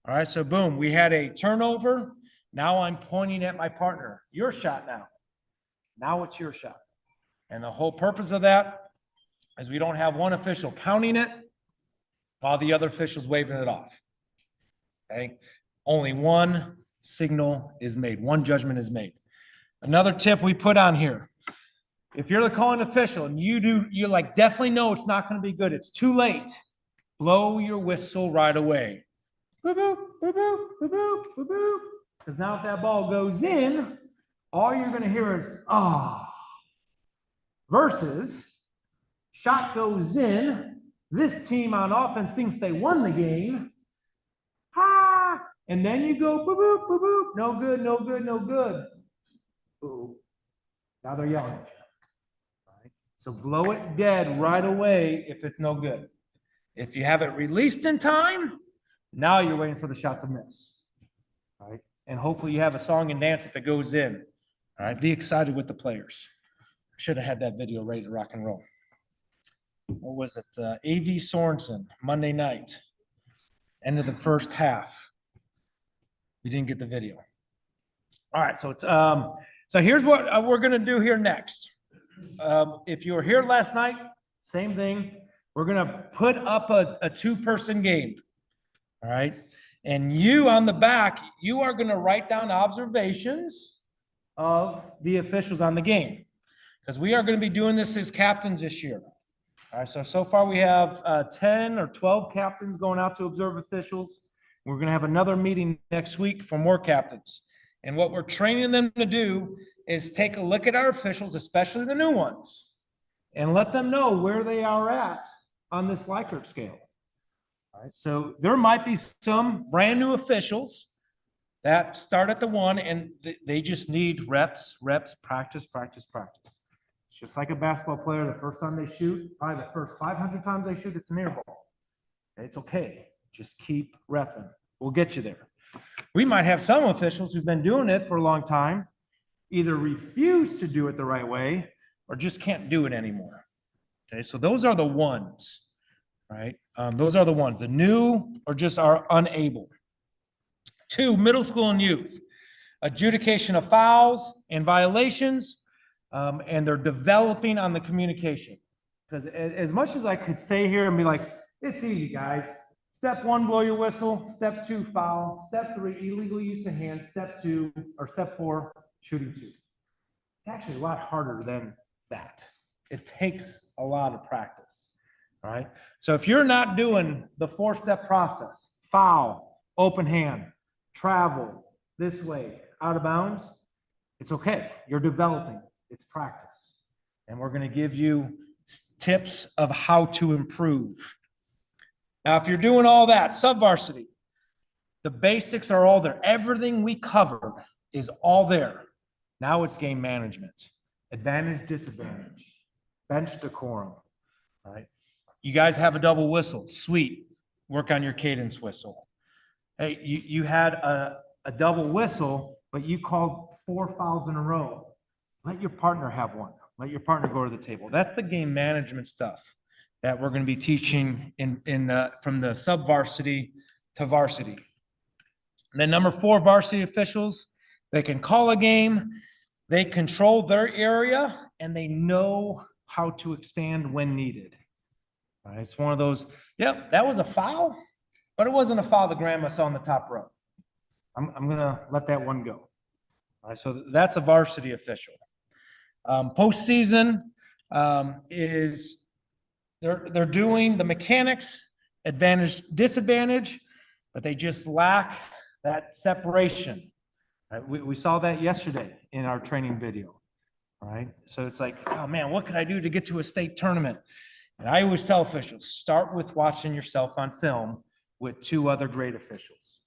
all right, so boom, we had a turnover. Now I'm pointing at my partner. Your shot now. Now it's your shot. And the whole purpose of that is we don't have one official counting it while the other official's waving it off. Okay? Only one signal is made, one judgment is made. Another tip we put on here. If you're the calling official and you like definitely know it's not going to be good, it's too late, blow your whistle right away. Boop, boop, boop, boop, boop, boop, boop, boop. Because now if that ball goes in, all you're going to hear is, ah. Versus, shot goes in, this team on offense thinks they won the game, ha, and then you go, boop, boop, boop, boop, no good, no good, no good. Ooh. Now they're yelling at you. Right? So blow it dead right away if it's no good. If you have it released in time, now you're waiting for the shot to miss. Right? And hopefully you have a song and dance if it goes in. All right, be excited with the players. Should have had that video ready to rock and roll. What was it? A.V. Sorensen, Monday night, end of the first half. We didn't get the video. All right, so it's so here's what we're gonna do here next. If you were here last night, same thing. We're gonna put up a two-person game. All right, and you on the back, you are gonna write down observations of the officials on the game, because we are going to be doing this as captains this year. All right, so far we have 10 or 12 captains going out to observe officials. We're going to have another meeting next week for more captains. And what we're training them to do is take a look at our officials, especially the new ones, and let them know where they are at on this Likert scale. All right, so there might be some brand new officials that start at the 1 and they just need reps, practice. It's just like a basketball player. The first time they shoot, probably the first 500 times they shoot, it's an air ball. It's okay. Just keep reffing. We'll get you there. We might have some officials who've been doing it for a long time, either refuse to do it the right way or just can't do it anymore. Okay, so those are the ones, right? Those are the ones, the new or just are unable. 2, middle school and youth, adjudication of fouls and violations, and they're developing on the communication. Because as much as I could stay here and be like, it's easy, guys. Step 1, blow your whistle. Step 2, foul. Step 3, illegal use of hands. Step 4, shooting 2. It's actually a lot harder than that. It takes a lot of practice, right? So if you're not doing the 4-step process, foul, open hand, travel this way, out of bounds, it's okay. You're developing. It's practice. And we're going to give you tips of how to improve. Now, if you're doing all that, subvarsity, the basics are all there. Everything we covered is all there. Now it's game management. Advantage, disadvantage, bench decorum, right? You guys have a double whistle. Sweet. Work on your cadence whistle. Hey, you had a double whistle, but you called 4 fouls in a row. Let your partner have one. Let your partner go to the table. That's the game management stuff that we're going to be teaching from the sub-varsity to varsity. And then number 4, varsity officials, they can call a game, they control their area, and they know how to expand when needed. All right, it's one of those, yep, that was a foul, but it wasn't a foul the grandma saw on the top row. I'm going to let that one go. All right, so that's a varsity official. Postseason is they're doing the mechanics, advantage, disadvantage, but they just lack that separation. Right? We saw that yesterday in our training video. All right, so it's like, oh man, what could I do to get to a state tournament? And I always tell officials, start with watching yourself on film with 2 other great officials.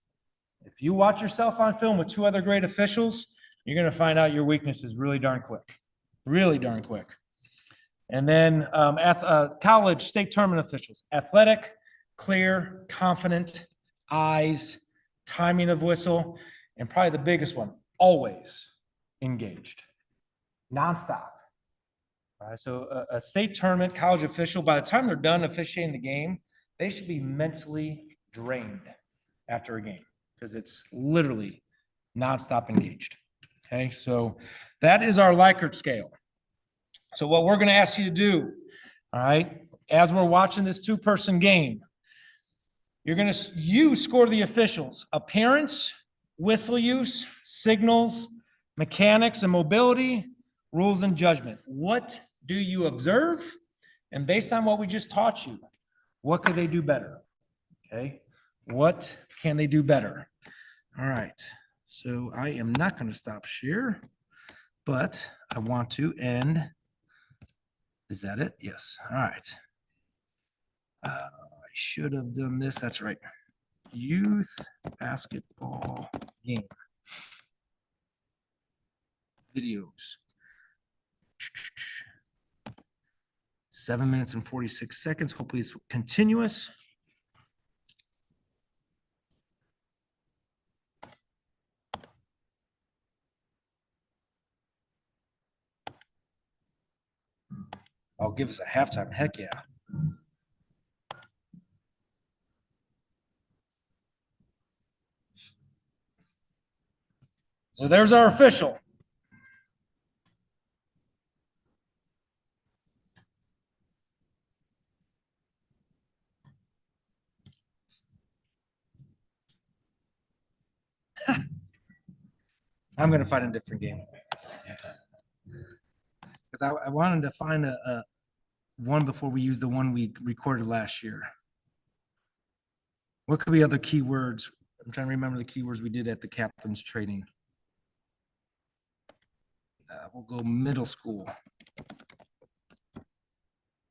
If you watch yourself on film with 2 other great officials, you're going to find out your weakness is really darn quick. Really darn quick. And then college state tournament officials, athletic, clear, confident, eyes, timing of whistle, and probably the biggest one, always engaged, nonstop. All right, so a state tournament college official, by the time they're done officiating the game, they should be mentally drained after a game because it's literally nonstop engaged. Okay, so that is our Likert scale. So what we're going to ask you to do, all right, as we're watching this two-person game, you score the officials: appearance, whistle use, signals, mechanics and mobility, rules and judgment. What do you observe? And based on what we just taught you, what could they do better? Okay, what can they do better? All right, so I am not going to stop share, but I want to end. Is that it? Yes. All right. I should have done this. That's right. Youth basketball game videos. 7 minutes and 46 seconds. Hopefully it's continuous. I'll give us a halftime. Heck yeah. So there's our official. I'm going to find a different game. Because I wanted to find a one before we use the one we recorded last year. What could be other keywords? I'm trying to remember the keywords we did at the captain's training. We'll go middle school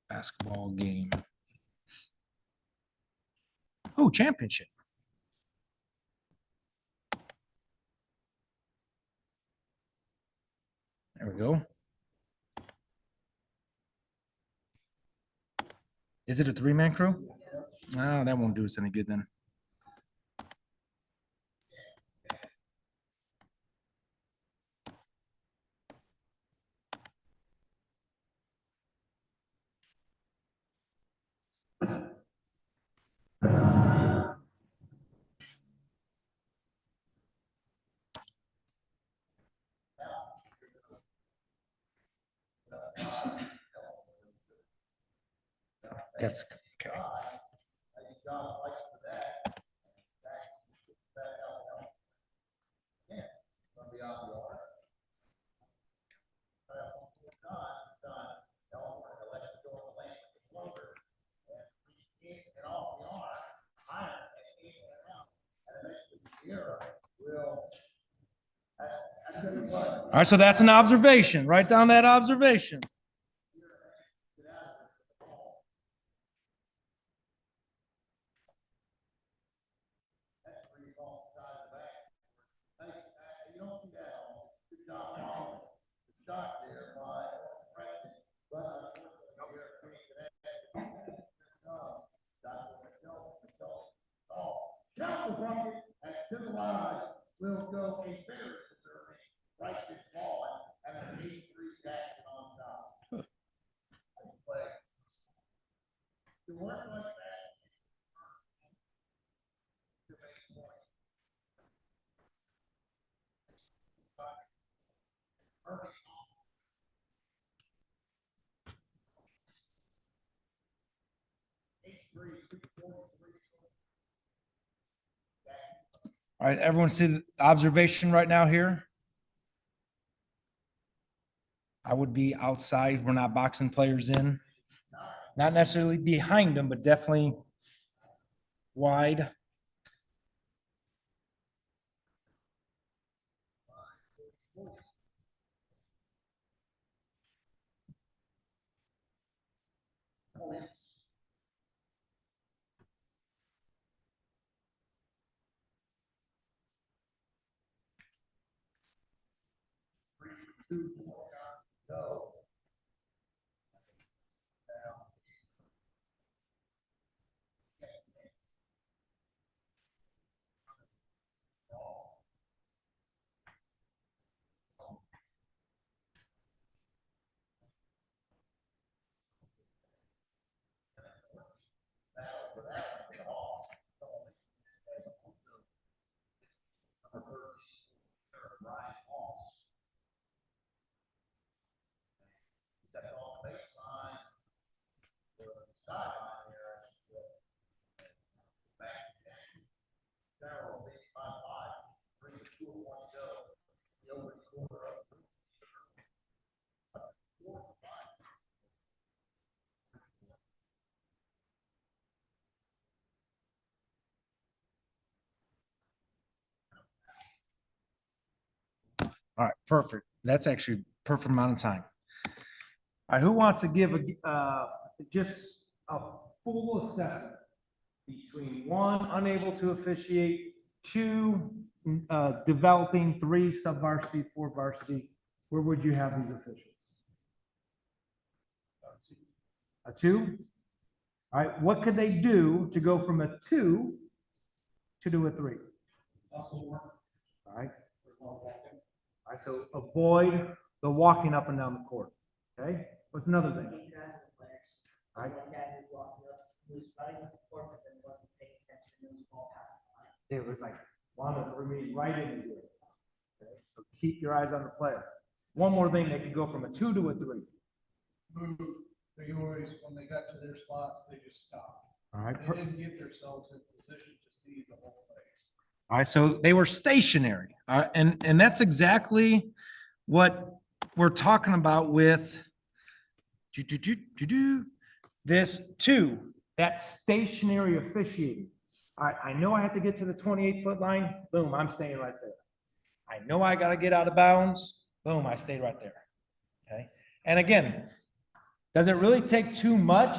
basketball game. Oh, championship. There we go. Is it a three-man crew? Oh, that won't do us any good then. That's okay. All right, so that's an observation. Write down that observation. Count the bucket and to the line will go a very deserving right this ball and an 8-3 jacket on top. Play. To work like that. To make points. Perfect. All right, everyone see the observation right now here? I would be outside. We're not boxing players in. Not necessarily behind them, but definitely wide. All right, perfect. That's actually perfect amount of time. All right, who wants to give just a full assessment between one, unable to officiate, two, developing, three, sub-varsity, four, varsity? Where would you have these officials? A two? All right, what could they do to go from a two to a three? All right. All right, so avoid the walking up and down the court. Okay, what's another thing? All right. It was like wanted to remain right in his ear. Okay, so keep your eyes on the player. One more thing, they could go from a two to a three. They always, when they got to their spots, they just stopped. All right. They didn't get themselves in position to see the whole place. All right, so they were stationary, and that's exactly what we're talking about with this two, that stationary officiating. All right, I know I have to get to the 28-foot line. Boom, I'm staying right there. I know I got to get out of bounds. Boom, I stayed right there. Okay, and again, does it really take too much?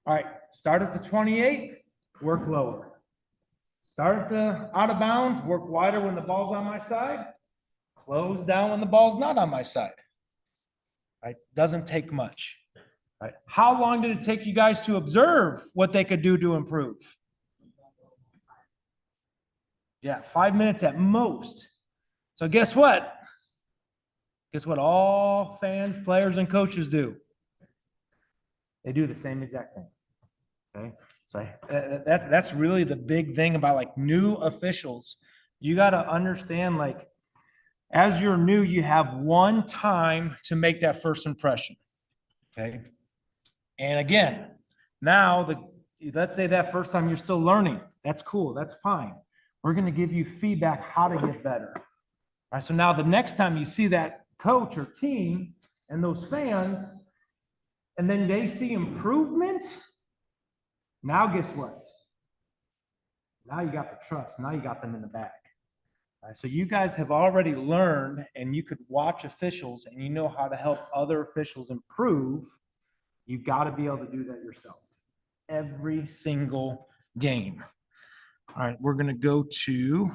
All right, start at the 28, work lower. Start at the out of bounds, work wider when the ball's on my side, close down when the ball's not on my side. Right? Doesn't take much. Right? How long did it take you guys to observe what they could do to improve? Yeah, 5 minutes at most. So guess what? Guess what all fans, players, and coaches do? They do the same exact thing. Okay. So that's really the big thing about like new officials. You got to understand, like, as you're new, you have one time to make that first impression. Okay. And again, now let's say that first time you're still learning. That's cool. That's fine. We're going to give you feedback how to get better. All right. So now the next time you see that coach or team and those fans, and then they see improvement, now guess what? Now you got the trust. Now you got them in the back. All right, so you guys have already learned, and you could watch officials, and you know how to help other officials improve. You got to be able to do that yourself. Every single game. All right, we're going to go to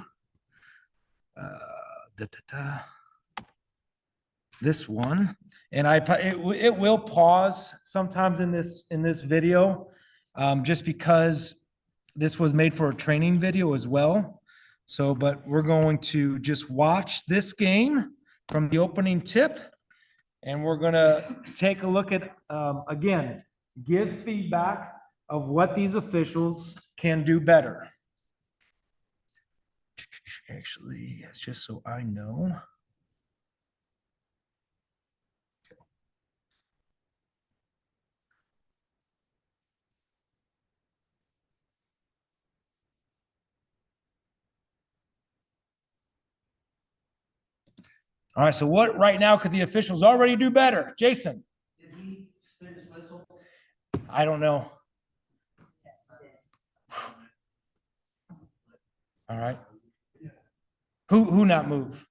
this one, and it will pause sometimes in this video, just because this was made for a training video as well. So, but we're going to just watch this game from the opening tip, and we're going to take a look at, again, give feedback of what these officials can do better. Actually, it's just so I know. All right, so what right now could the officials already do better? Jason? Did he spin his whistle? I don't know. All right. Who not move?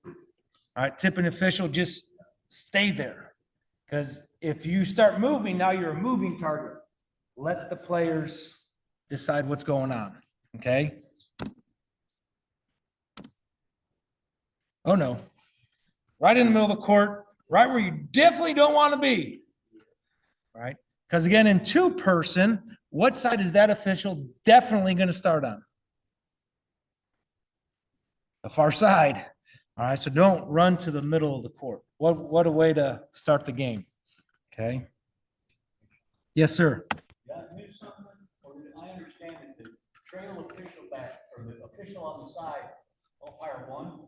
All right, tipping official, just stay there. Because if you start moving, now you're a moving target. Let the players decide what's going on, okay? Oh, no. Right in the middle of the court, right where you definitely don't want to be. All right? Because again, in two-person, what side is that official definitely going to start on? The far side. All right, so don't run to the middle of the court. What a way to start the game. Okay. Yes, sir. Yeah, do something, or I understand that the trail official back, or the official on the side, umpire one,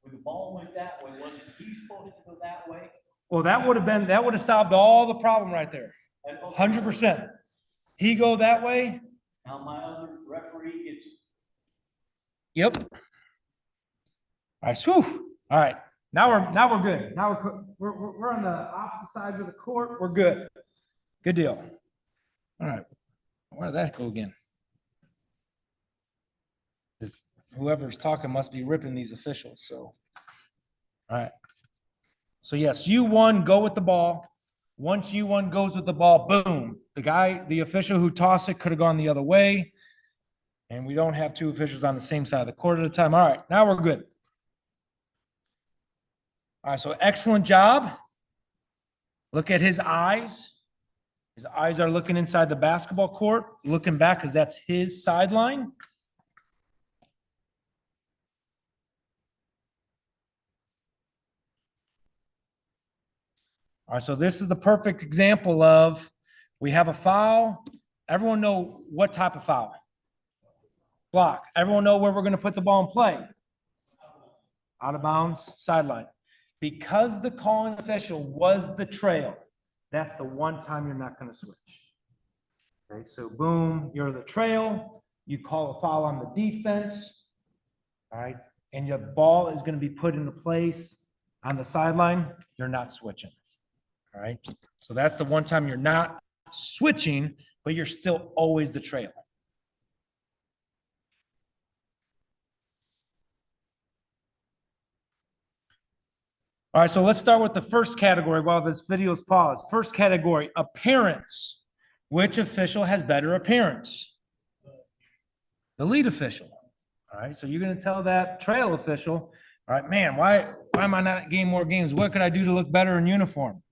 when the ball went that way, wasn't he supposed to go that way? Well, that would have solved all the problem right there. 100%. He go that way. Now my other referee gets. Yep. All right, whew. All right. Now we're good. Now we're on the opposite sides of the court. We're good. Good deal. All right. Where did that go again? Whoever's talking must be ripping these officials, so. All right. So yes, U1, go with the ball. Once U1 goes with the ball, boom. The official who tossed it could have gone the other way. And we don't have two officials on the same side of the court at a time. All right, now we're good. All right, so excellent job. Look at his eyes. His eyes are looking inside the basketball court, looking back because that's his sideline. All right, so this is the perfect example of we have a foul. Everyone know what type of foul? Block. Everyone know where we're going to put the ball in play? Out of bounds, sideline. Because the calling official was the trail, that's the one time you're not going to switch. Okay, so boom, you're the trail. You call a foul on the defense. All right, and your ball is going to be put into place on the sideline. You're not switching. All right, so that's the one time you're not switching, but you're still always the trail. All right, so let's start with the first category while this video is paused. First category, appearance. Which official has better appearance? The lead official. All right, so you're going to tell that trail official, all right, man, why am I not getting more games? What could I do to look better in uniform?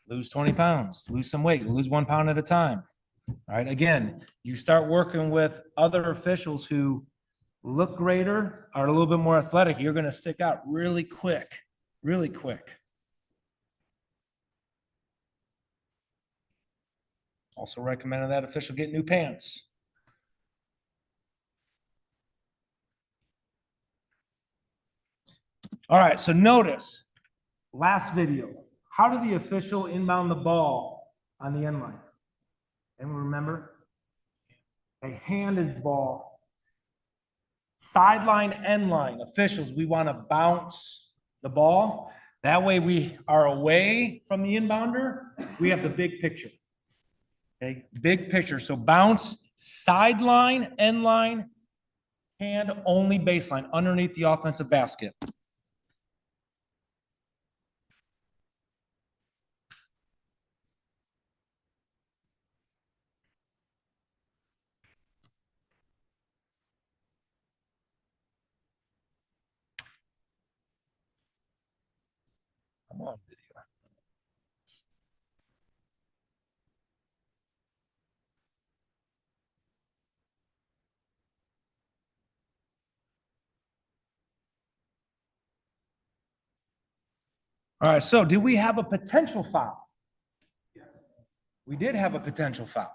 Lose 20 pounds, lose some weight, lose 1 pound at a time. All right, again, you start working with other officials who look greater, are a little bit more athletic. You're going to stick out really quick. Really quick. Also recommended that official get new pants. All right, so notice, last video, how did the official inbound the ball on the end line? Anyone remember? A handed ball. Sideline, end line, officials, we want to bounce the ball. That way we are away from the inbounder. We have the big picture. Okay, big picture. So bounce, sideline, end line, hand only baseline underneath the offensive basket. Come on, video. All right, so did we have a potential foul? Yes. We did have a potential foul.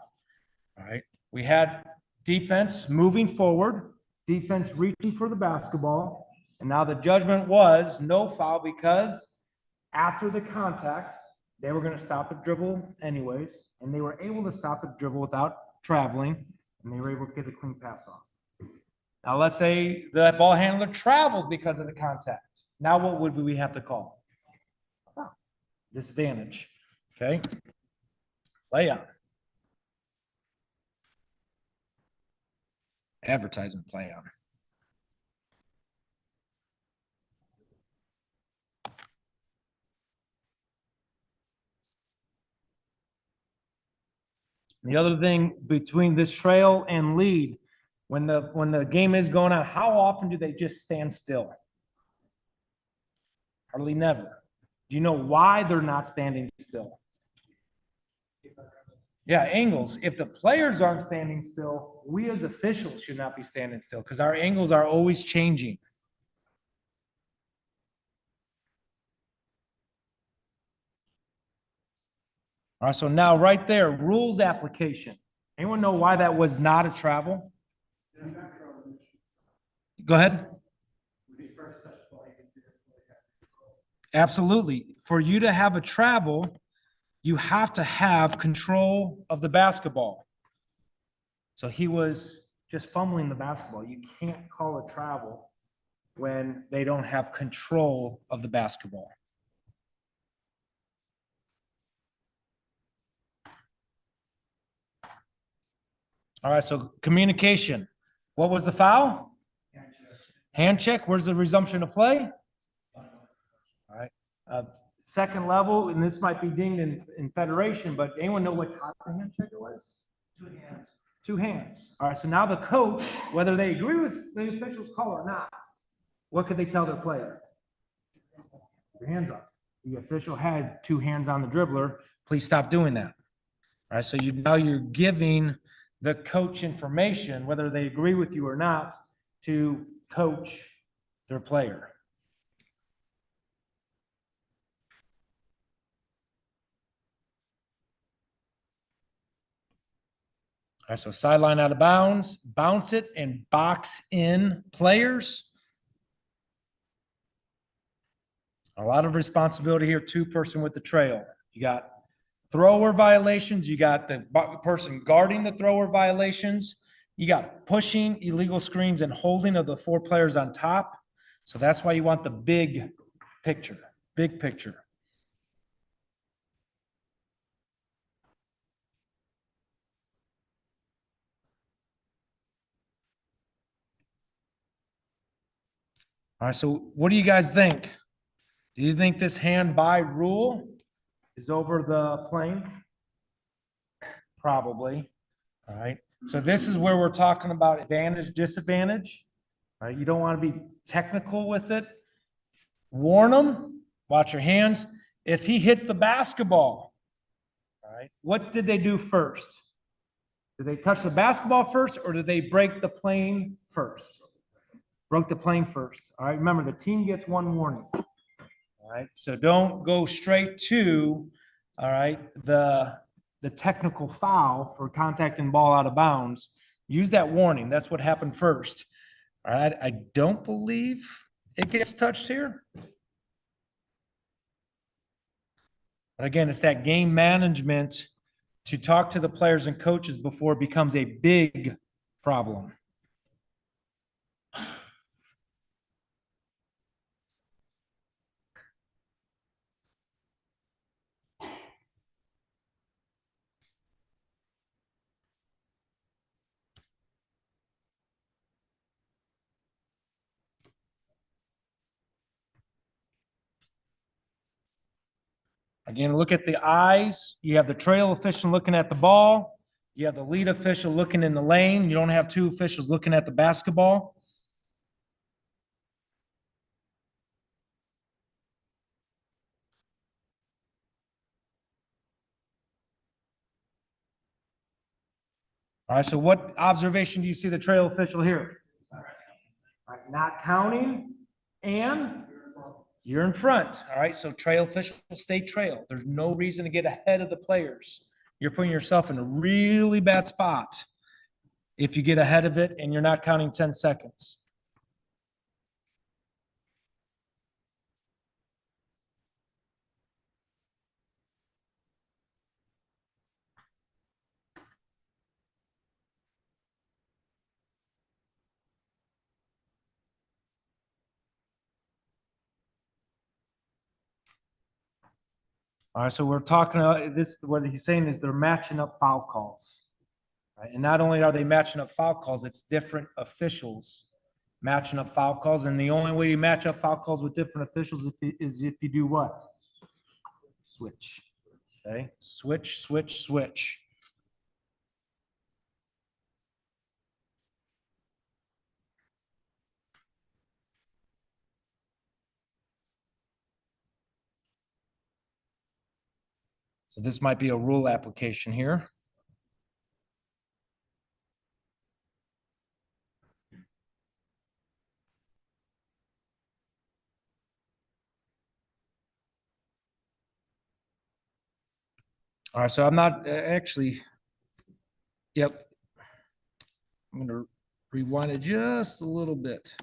All right, we had defense moving forward, defense reaching for the basketball, and now the judgment was no foul because after the contact, they were going to stop the dribble anyways, and they were able to stop the dribble without traveling, and they were able to get a clean pass off. Now, let's say the ball handler traveled because of the contact. Now, what would we have to call? Disadvantage. Okay. Play on. Advertisement play on. The other thing between this trail and lead, when the game is going on, how often do they just stand still? Hardly never. Do you know why they're not standing still? Yeah, angles. If the players aren't standing still, we as officials should not be standing still because our angles are always changing. All right, so now right there, rules application. Anyone know why that was not a travel? Go ahead. Absolutely. For you to have a travel, you have to have control of the basketball. So he was just fumbling the basketball. You can't call a travel when they don't have control of the basketball. All right, so communication. What was the foul? Hand check, where's the resumption of play? All right. Second level, and this might be dinged in federation, but anyone know what type of hand check it was? Two hands. Two hands. All right, so now the coach, whether they agree with the official's call or not, what could they tell their player? Your hands up. The official had two hands on the dribbler. Please stop doing that. All right, so now you're giving the coach information, whether they agree with you or not, to coach their player. All right, so sideline out of bounds, bounce it and box in players. A lot of responsibility here, two-person with the trail. You got thrower violations, you got the person guarding the thrower violations, you got pushing illegal screens and holding of the four players on top. So that's why you want the big picture, big picture. All right, so what do you guys think? Do you think this hand by rule is over the plane? Probably. All right. So this is where we're talking about advantage, disadvantage. All right. You don't want to be technical with it. Warn them. Watch your hands. If he hits the basketball, all right, what did they do first? Did they touch the basketball first or did they break the plane first? Broke the plane first. All right. Remember, the team gets one warning. All right. So don't go straight to, all right, the technical foul for contacting ball out of bounds. Use that warning. That's what happened first. All right. I don't believe it gets touched here. But again, it's that game management to talk to the players and coaches before it becomes a big problem. Again, look at the eyes. You have the trail official looking at the ball. You have the lead official looking in the lane. You don't have two officials looking at the basketball. All right, so what observation do you see the trail official here? All right, not counting, and you're in front. All right, so trail official, stay trail. There's no reason to get ahead of the players. You're putting yourself in a really bad spot if you get ahead of it and you're not counting 10 seconds. All right, so we're talking about this. What he's saying is they're matching up foul calls. Right? And not only are they matching up foul calls, it's different officials matching up foul calls. And the only way you match up foul calls with different officials is if you do what? Switch. Okay, switch, switch, switch. So this might be a rule application here. All right, so I'm not actually, yep. I'm going to rewind it just a little bit.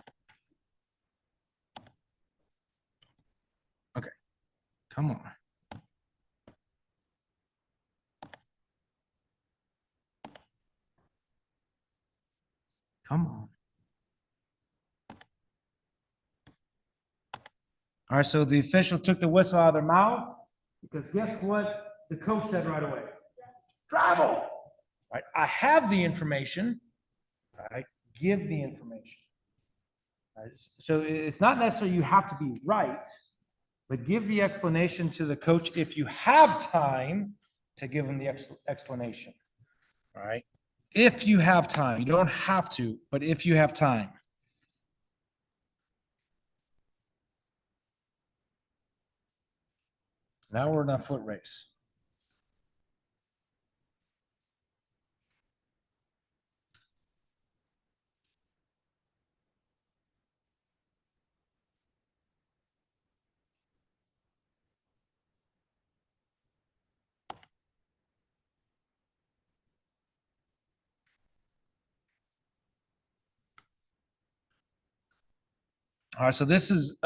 Okay, come on. Come on. All right, so the official took the whistle out of their mouth because guess what the coach said right away? Travel. Right, I have the information. All right, give the information. Right? So it's not necessarily you have to be right, but give the explanation to the coach if you have time to give them the explanation. All right. If you have time, you don't have to, but if you have time. Now we're in a foot race. All right, so this is,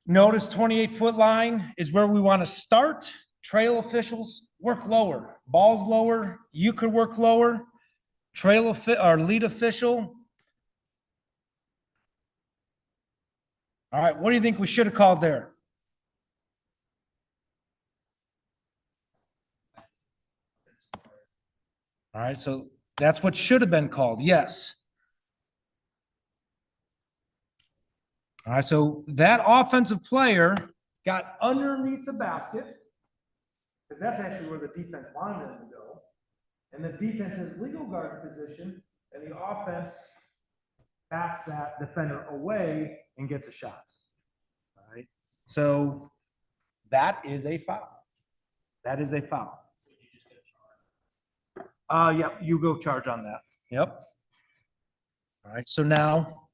notice 28-foot line is where we want to start. Trail officials work lower, balls lower, you could work lower. Or lead official. All right, what do you think we should have called there? All right, so that's what should have been called, yes. All right, so that offensive player got underneath the basket, because that's actually where the defense wanted him to go. And the defense is legal guard position, and the offense backs that defender away and gets a shot. All right, so that is a foul. That is a foul. Yeah, you go charge on that. Yep. All right, so now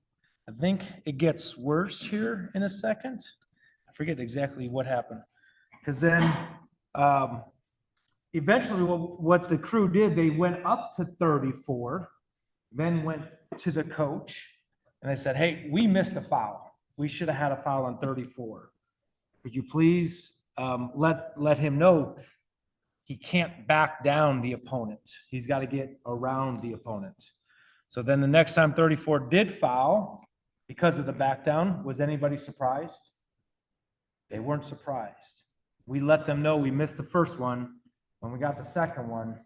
I think it gets worse here in a second. I forget exactly what happened. Because then eventually what the crew did, they went up to 34, then went to the coach, and they said, hey, we missed a foul. We should have had a foul on 34. Could you please let him know he can't back down the opponent. He's got to get around the opponent. So then the next time 34 did foul because of the back down, was anybody surprised? They weren't surprised. We let them know we missed the first one when we got the second one.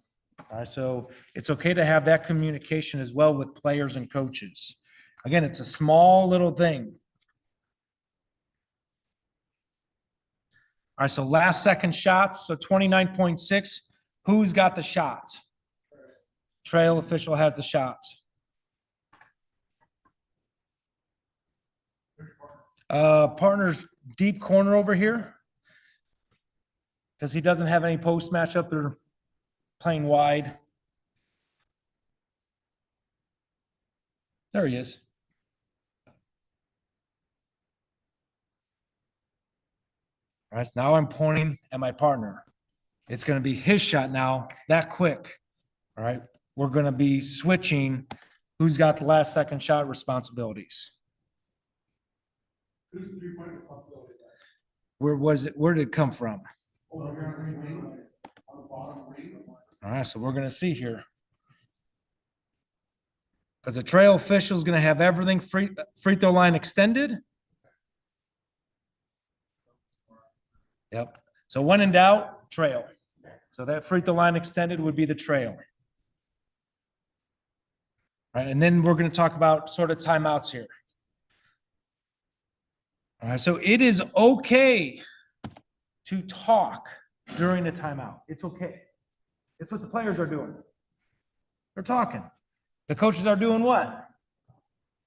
All right, so it's okay to have that communication as well with players and coaches. Again, it's a small little thing. All right, so last second shots, so 29.6. Who's got the shot? Trail official has the shot. Partner's deep corner over here. Because he doesn't have any post matchup, they're playing wide. There he is. All right, so now I'm pointing at my partner. It's going to be his shot now, that quick. All right, we're going to be switching who's got the last second shot responsibilities. Who's the three-point responsibility? Where was it? Where did it come from? Over here on the green, on the bottom green. All right, so we're going to see here. Because the trail official is going to have everything free throw line extended. Yep. So when in doubt, trail. So that free throw line extended would be the trail. All right, and then we're going to talk about sort of timeouts here. All right, so it is okay to talk during the timeout. It's okay. It's what the players are doing. They're talking. The coaches are doing what?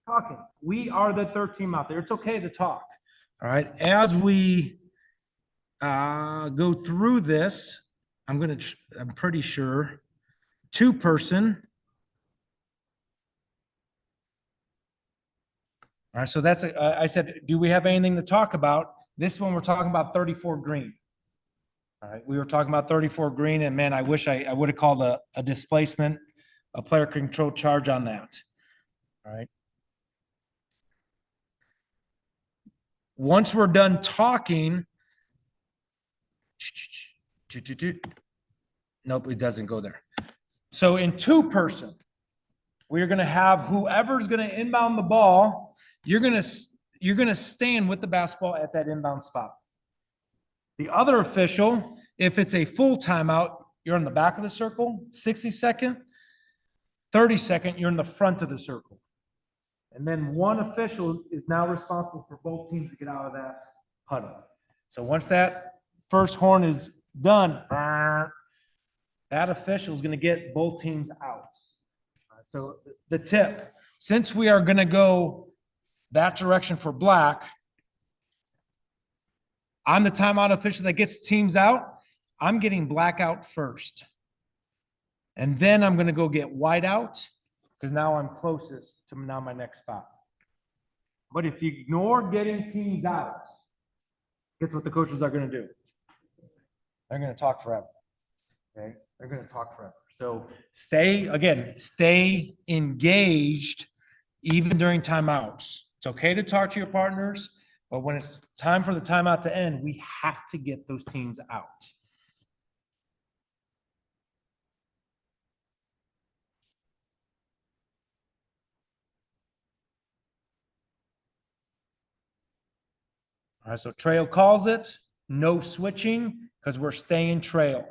Talking. We are the third team out there. It's okay to talk. All right, as we go through this, I'm pretty sure, two-person. All right, so that's, I said, do we have anything to talk about? This one, we're talking about 34 green. All right, we were talking about 34 green, and man, I wish I would have called a displacement, a player control charge on that. All right. Once we're done talking, nope, it doesn't go there. So in two-person, we're going to have whoever's going to inbound the ball, you're going to stand with the basketball at that inbound spot. The other official, if it's a full timeout, you're in the back of the circle, 60-second, 30-second, you're in the front of the circle. And then one official is now responsible for both teams to get out of that huddle. So once that first horn is done, that official is going to get both teams out. So the tip, since we are going to go that direction for black, I'm the timeout official that gets the teams out. I'm getting black out first. And then I'm going to go get white out because now I'm closest to now my next spot. But if you ignore getting teams out, guess what the coaches are going to do? They're going to talk forever. Okay? They're going to talk forever. So stay engaged even during timeouts. It's okay to talk to your partners, but when it's time for the timeout to end, we have to get those teams out. All right, so trail calls it, no switching because we're staying trail.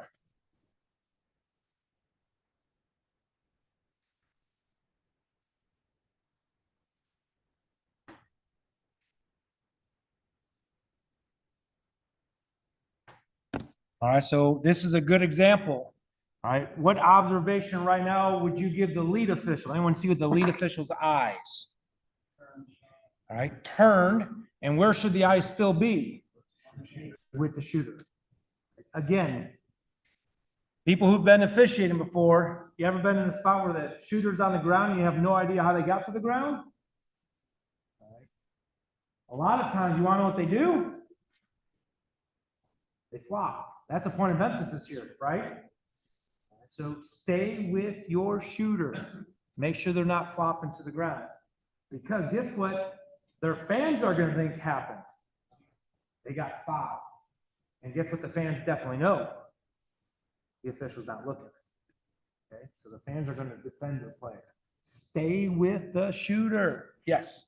All right, so this is a good example. All right, what observation right now would you give the lead official? Anyone see with the lead official's eyes? All right, turn, and where should the eyes still be? With the shooter. Again, people who've been officiating before, you ever been in a spot where the shooter's on the ground and you have no idea how they got to the ground? All right. A lot of times, you want to know what they do? They flop. That's a point of emphasis here, right? So stay with your shooter. Make sure they're not flopping to the ground. Because guess what? Their fans are going to think happened. They got fouled. And guess what the fans definitely know? The official's not looking. Okay, so the fans are going to defend their player. Stay with the shooter. Yes.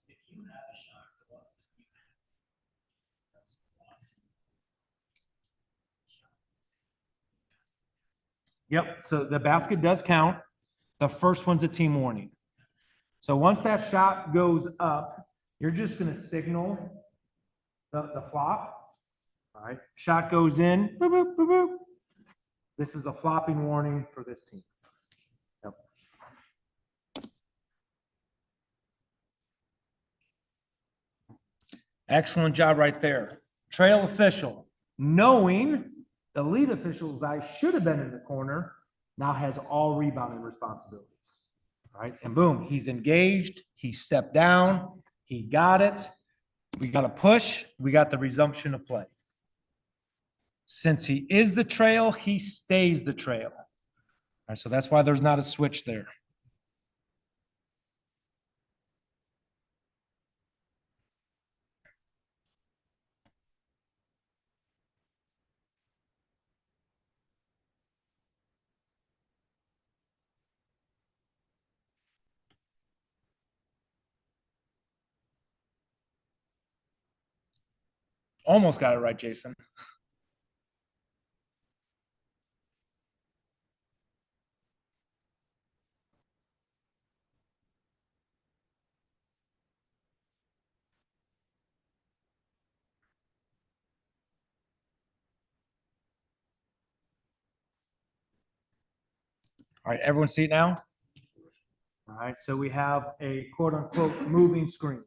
Yep, so the basket does count. The first one's a team warning. So once that shot goes up, you're just going to signal the flop. All right, shot goes in. Boop, boop, boop, boop. This is a flopping warning for this team. Yep. Excellent job right there. Trail official, knowing the lead official's eye should have been in the corner, now has all rebounding responsibilities. All right, and boom, he's engaged. He stepped down. He got it. We got a push. We got the resumption of play. Since he is the trail, he stays the trail. All right, so that's why there's not a switch there. Almost got it right, Jason. All right, everyone see it now? All right, so we have a quote unquote moving screen.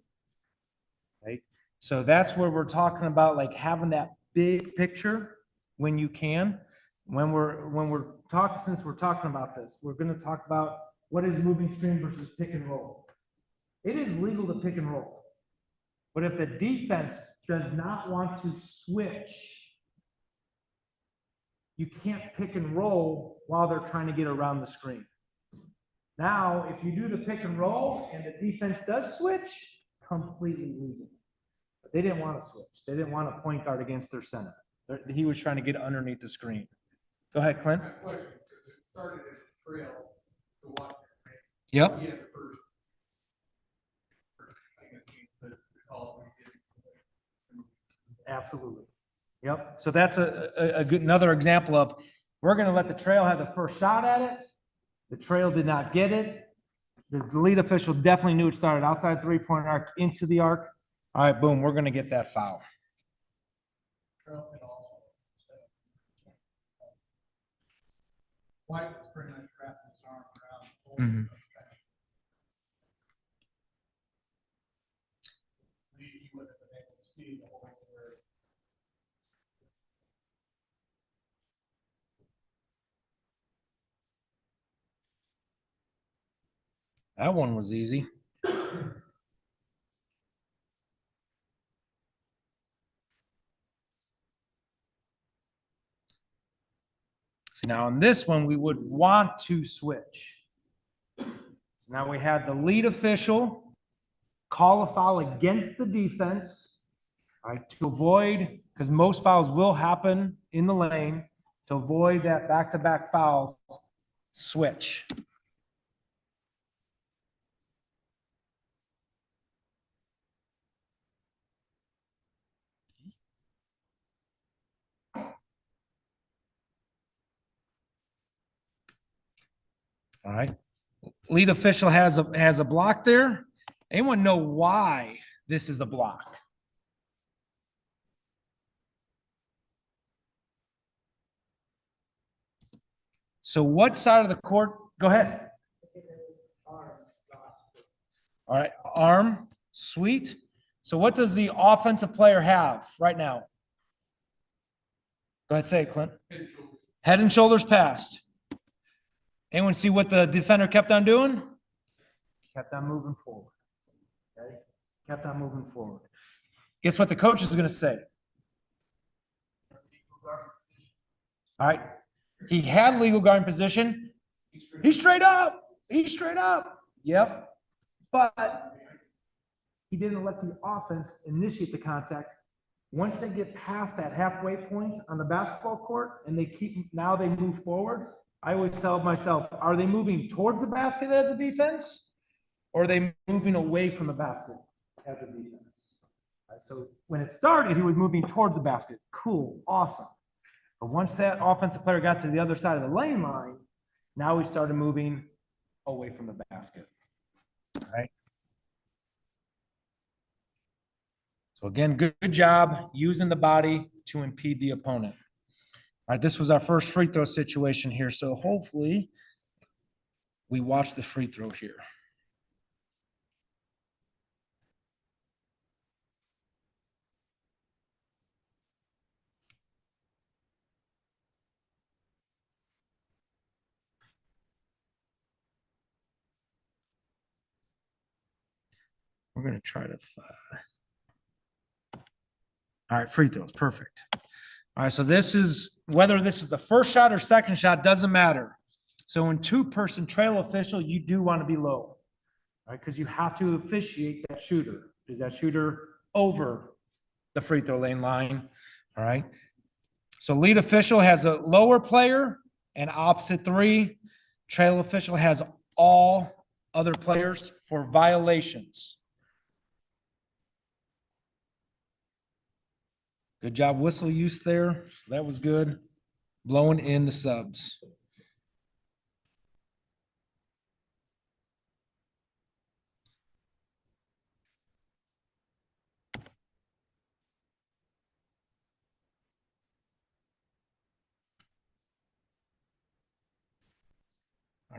Right? So that's where we're talking about like having that big picture when you can. When we're talking, since we're talking about this, we're going to talk about what is moving screen versus pick and roll. It is legal to pick and roll. But if the defense does not want to switch, you can't pick and roll while they're trying to get around the screen. Now, if you do the pick and roll and the defense does switch, completely legal. But they didn't want to switch. They didn't want a point guard against their center. He was trying to get underneath the screen. Go ahead, Clint. I have a question, because it started as a trail to watch. Yep. He had the first. I guess the call we did. Absolutely. Yep. So that's a good, another example of, we're going to let the trail have the first shot at it. The trail did not get it. The lead official definitely knew it started outside 3-point arc into the arc. All right, boom, we're gonna get that foul. Trail can also. White was pretty much wrapping his arm around. Mhm. You would have been able to see the whole where That one was easy. See, now on this one, we would want to switch. So now we had the lead official call a foul against the defense, all right, to avoid, because most fouls will happen in the lane, to avoid that back-to-back foul switch. All right. Lead official has a block there. Anyone know why this is a block? So what side of the court? Go ahead. All right, arm, sweet. So what does the offensive player have right now? Go ahead, say it, Clint. Head and shoulders past. Anyone see what the defender kept on doing? Kept on moving forward. Okay? Kept on moving forward. Guess what the coach is going to say? All right. He had legal guard position. He's straight up. He's straight up. Yep. But he didn't let the offense initiate the contact. Once they get past that halfway point on the basketball court and now they move forward, I always tell myself, are they moving towards the basket as a defense? Or are they moving away from the basket as a defense? All right, so when it started, he was moving towards the basket. Cool, awesome. But once that offensive player got to the other side of the lane line, now we started moving away from the basket. All right. So again, good job using the body to impede the opponent. All right, this was our first free throw situation here. So hopefully we watch the free throw here. We're going to try to. All right, free throws, perfect. All right, so this is, whether this is the first shot or second shot, doesn't matter. So in two-person trail official, you do want to be low, right? Because you have to officiate that shooter. Is that shooter over the free throw lane line? All right. So lead official has a lower player and opposite three. Trail official has all other players for violations. Good job whistle use there. So that was good. Blowing in the subs.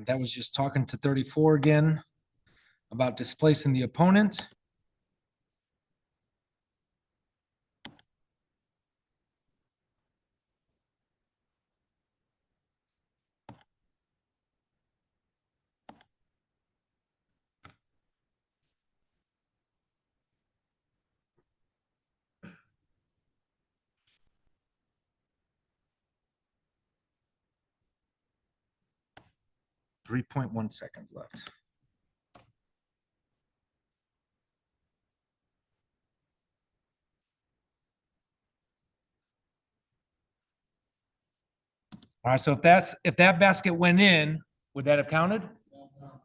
That was just talking to 34 again about displacing the opponent. .1 seconds left. All right, so if that basket went in, would that have counted?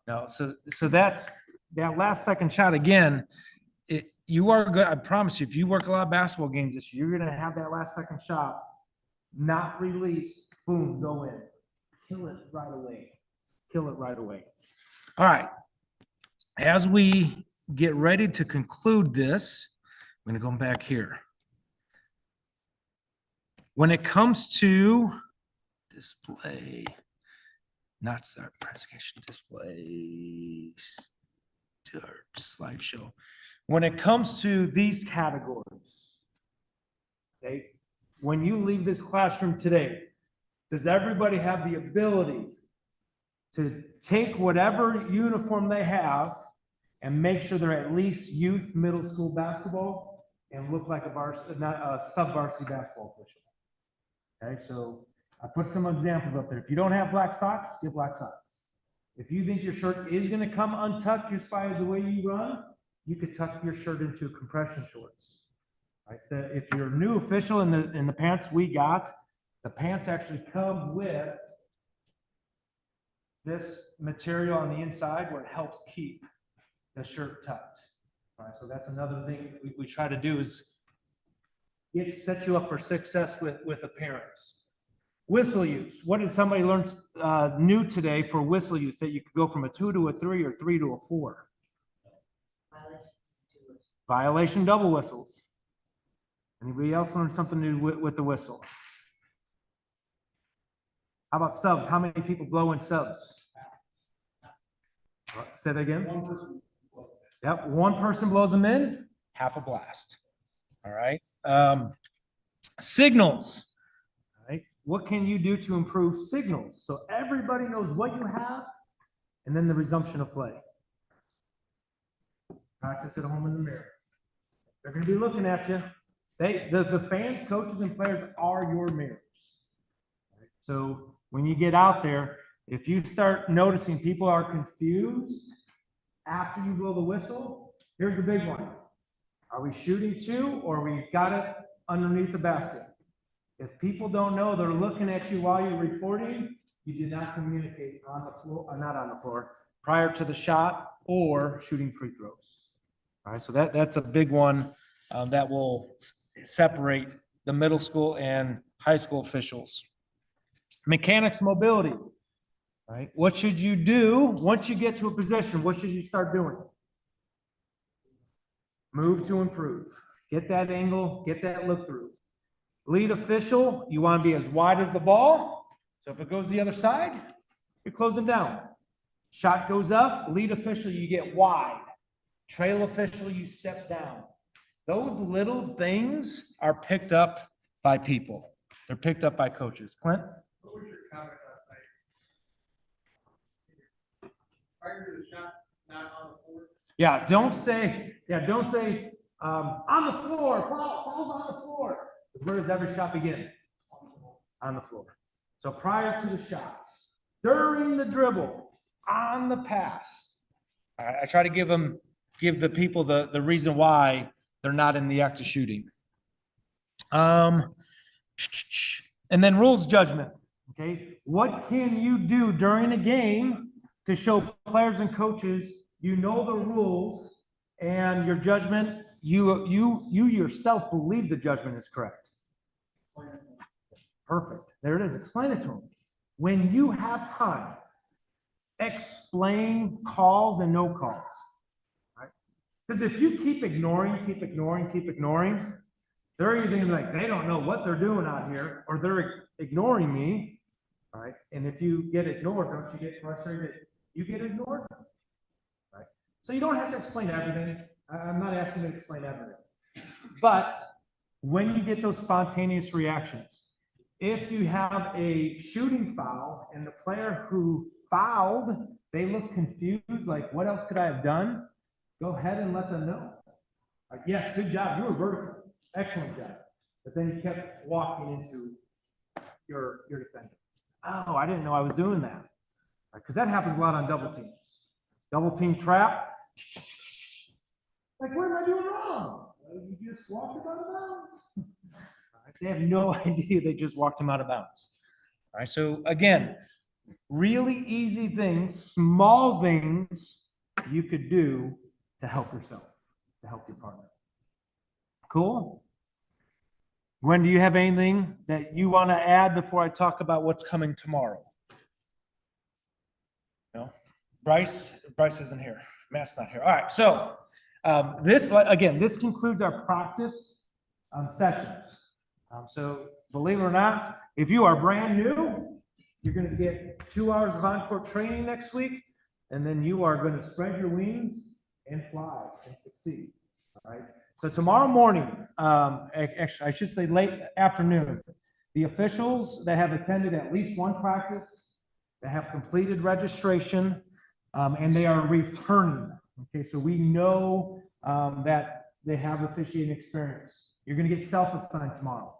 No. So that's that last second shot again. You are good. I promise you, if you work a lot of basketball games this year, you're going to have that last second shot not release. Boom, go in. Kill it right away. Kill it right away. All right. as we get ready to conclude this, I'm going to go back here. When it comes to display, not start presentation, display, start slideshow. When it comes to these categories, okay, when you leave this classroom today, does everybody have the ability to take whatever uniform they have and make sure they're at least youth middle school basketball and look like not a sub-varsity basketball official? Okay, so I put some examples up there. If you don't have black socks, get black socks. If you think your shirt is going to come untucked just by the way you run, you could tuck your shirt into compression shorts. Right? If you're a new official in the pants we got, the pants actually come with this material on the inside where it helps keep the shirt tucked. All right, so that's another thing we try to do is set you up for success with appearance. Whistle use. What did somebody learn new today for whistle use? That you could go from a 2 to a 3 or 3 to a 4. Violation double whistles. Anybody else learn something new with the whistle? How about subs? How many people blow in subs? Say that again. One person. Yep, one person blows them in, half a blast. All right. Signals. All right. What can you do to improve signals? So everybody knows what you have, and then the resumption of play. Practice at home in the mirror. They're going to be looking at you. The fans, coaches, and players are your mirrors. All right. So when you get out there, if you start noticing people are confused after you blow the whistle, here's the big one. Are we shooting 2 or we got it underneath the basket? If people don't know, they're looking at you while you're reporting, you did not communicate on the floor, or not on the floor, prior to the shot or shooting free throws. All right, so that's a big one that will separate the middle school and high school officials. Mechanics mobility. All right, what should you do once you get to a position? What should you start doing? Move to improve. Get that angle, get that look through. Lead official, you want to be as wide as the ball. So if it goes the other side, you're closing down. Shot goes up, lead official, you get wide. Trail official, you step down. Those little things are picked up by people. They're picked up by coaches. Clint? What was your comment last night? Prior to the shot, not on the floor? Yeah, don't say on the floor, ball's on the floor. Where does every shot begin? On the floor. So prior to the shot, during the dribble, on the pass. I try to give the people the reason why they're not in the act of shooting. And then rules judgment. Okay, what can you do during a game to show players and coaches you know the rules and your judgment, you yourself believe the judgment is correct? Perfect. There it is. Explain it to them. When you have time, explain calls and no calls. Right? Because if you keep ignoring, they're either gonna be like, they don't know what they're doing out here, or they're ignoring me. All right. And if you get ignored, don't you get frustrated? You get ignored. Right. So you don't have to explain everything. I'm not asking you to explain everything. But when you get those spontaneous reactions, if you have a shooting foul and the player who fouled, they look confused, like, what else could I have done? Go ahead and let them know. Like, yes, good job. You were vertical. Excellent job. But then you kept walking into your defender. Oh, I didn't know I was doing that. Because that happens a lot on double teams. Double team trap. Like, what am I doing wrong? Well, you just walked him out of bounds. They have no idea they just walked him out of bounds. All right, so again, really easy things, small things you could do to help yourself, to help your partner. Cool? Gwen, do you have anything that you want to add before I talk about what's coming tomorrow? No? Bryce isn't here. Matt's not here. All right, so this concludes our practice sessions. So believe it or not, if you are brand new, you're going to get 2 hours of on-court training next week, and then you are going to spread your wings and fly and succeed. All right. So tomorrow morning, actually, I should say late afternoon, the officials that have attended at least one practice, that have completed registration, and they are returning. Okay, so we know that they have officiating experience. You're going to get self-assigned tomorrow.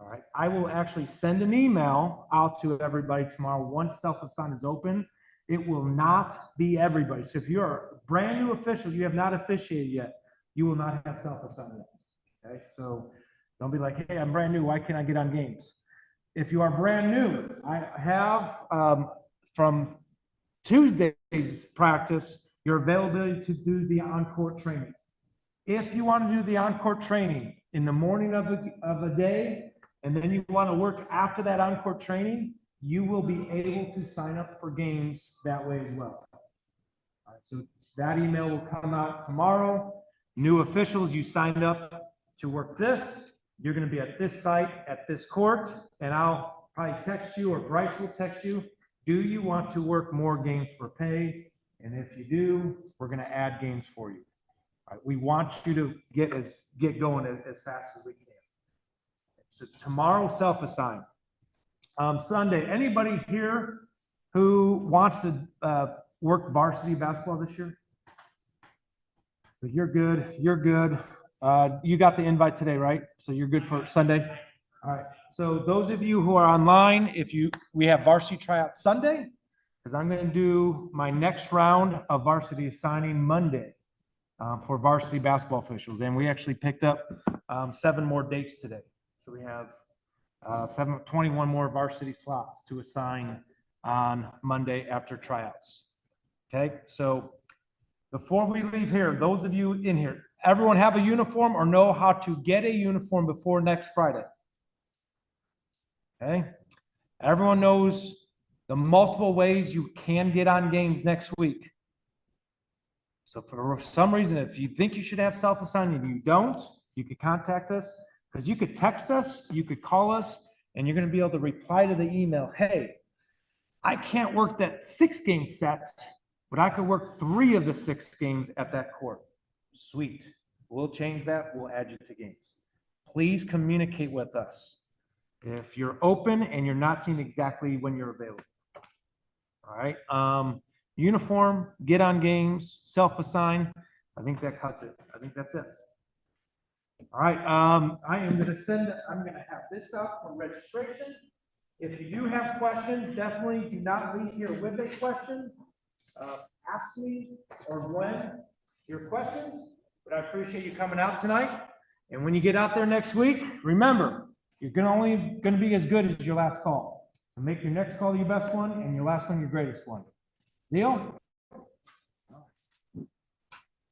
All right. I will actually send an email out to everybody tomorrow once self-assign is open. It will not be everybody. So if you're a brand new official, you have not officiated yet, you will not have self-assigned yet. Okay, so don't be like, hey, I'm brand new. Why can't I get on games? If you are brand new, I have from Tuesday's practice, your availability to do the on-court training. If you want to do the on-court training in the morning of a day, and then you want to work after that on-court training, you will be able to sign up for games that way as well. All right, so that email will come out tomorrow. New officials, you signed up to work this. You're going to be at this site, at this court, and I'll probably text you, or Bryce will text you. Do you want to work more games for pay? And if you do, we're going to add games for you. All right, we want you to get going as fast as we can. So tomorrow, self-assign. Sunday, anybody here who wants to work varsity basketball this year? So you're good. You're good. You got the invite today, right? So you're good for Sunday. All right. So those of you who are online, we have varsity tryout Sunday, because I'm going to do my next round of varsity assigning Monday for varsity basketball officials, and we actually picked up 7 more dates today. So we have 21 more varsity slots to assign on Monday after tryouts. Okay, so before we leave here, those of you in here, everyone have a uniform or know how to get a uniform before next Friday? Okay, everyone knows the multiple ways you can get on games next week. So for some reason, if you think you should have self-assigned and you don't, you could contact us, because you could text us, you could call us, and you're going to be able to reply to the email. Hey, I can't work that 6-game set, but I could work 3 of the 6 games at that court. Sweet. We'll change that. We'll add you to games. Please communicate with us if you're open and you're not seeing exactly when you're available. All right. Uniform, get on games, self-assign. I think that cuts it. I think that's it. All right. I'm going to have this up for registration. If you do have questions, definitely do not leave here with a question. Ask me or Gwen your questions, but I appreciate you coming out tonight. And when you get out there next week, remember, you're only going to be as good as your last call. So make your next call your best one and your last one your greatest one. Deal?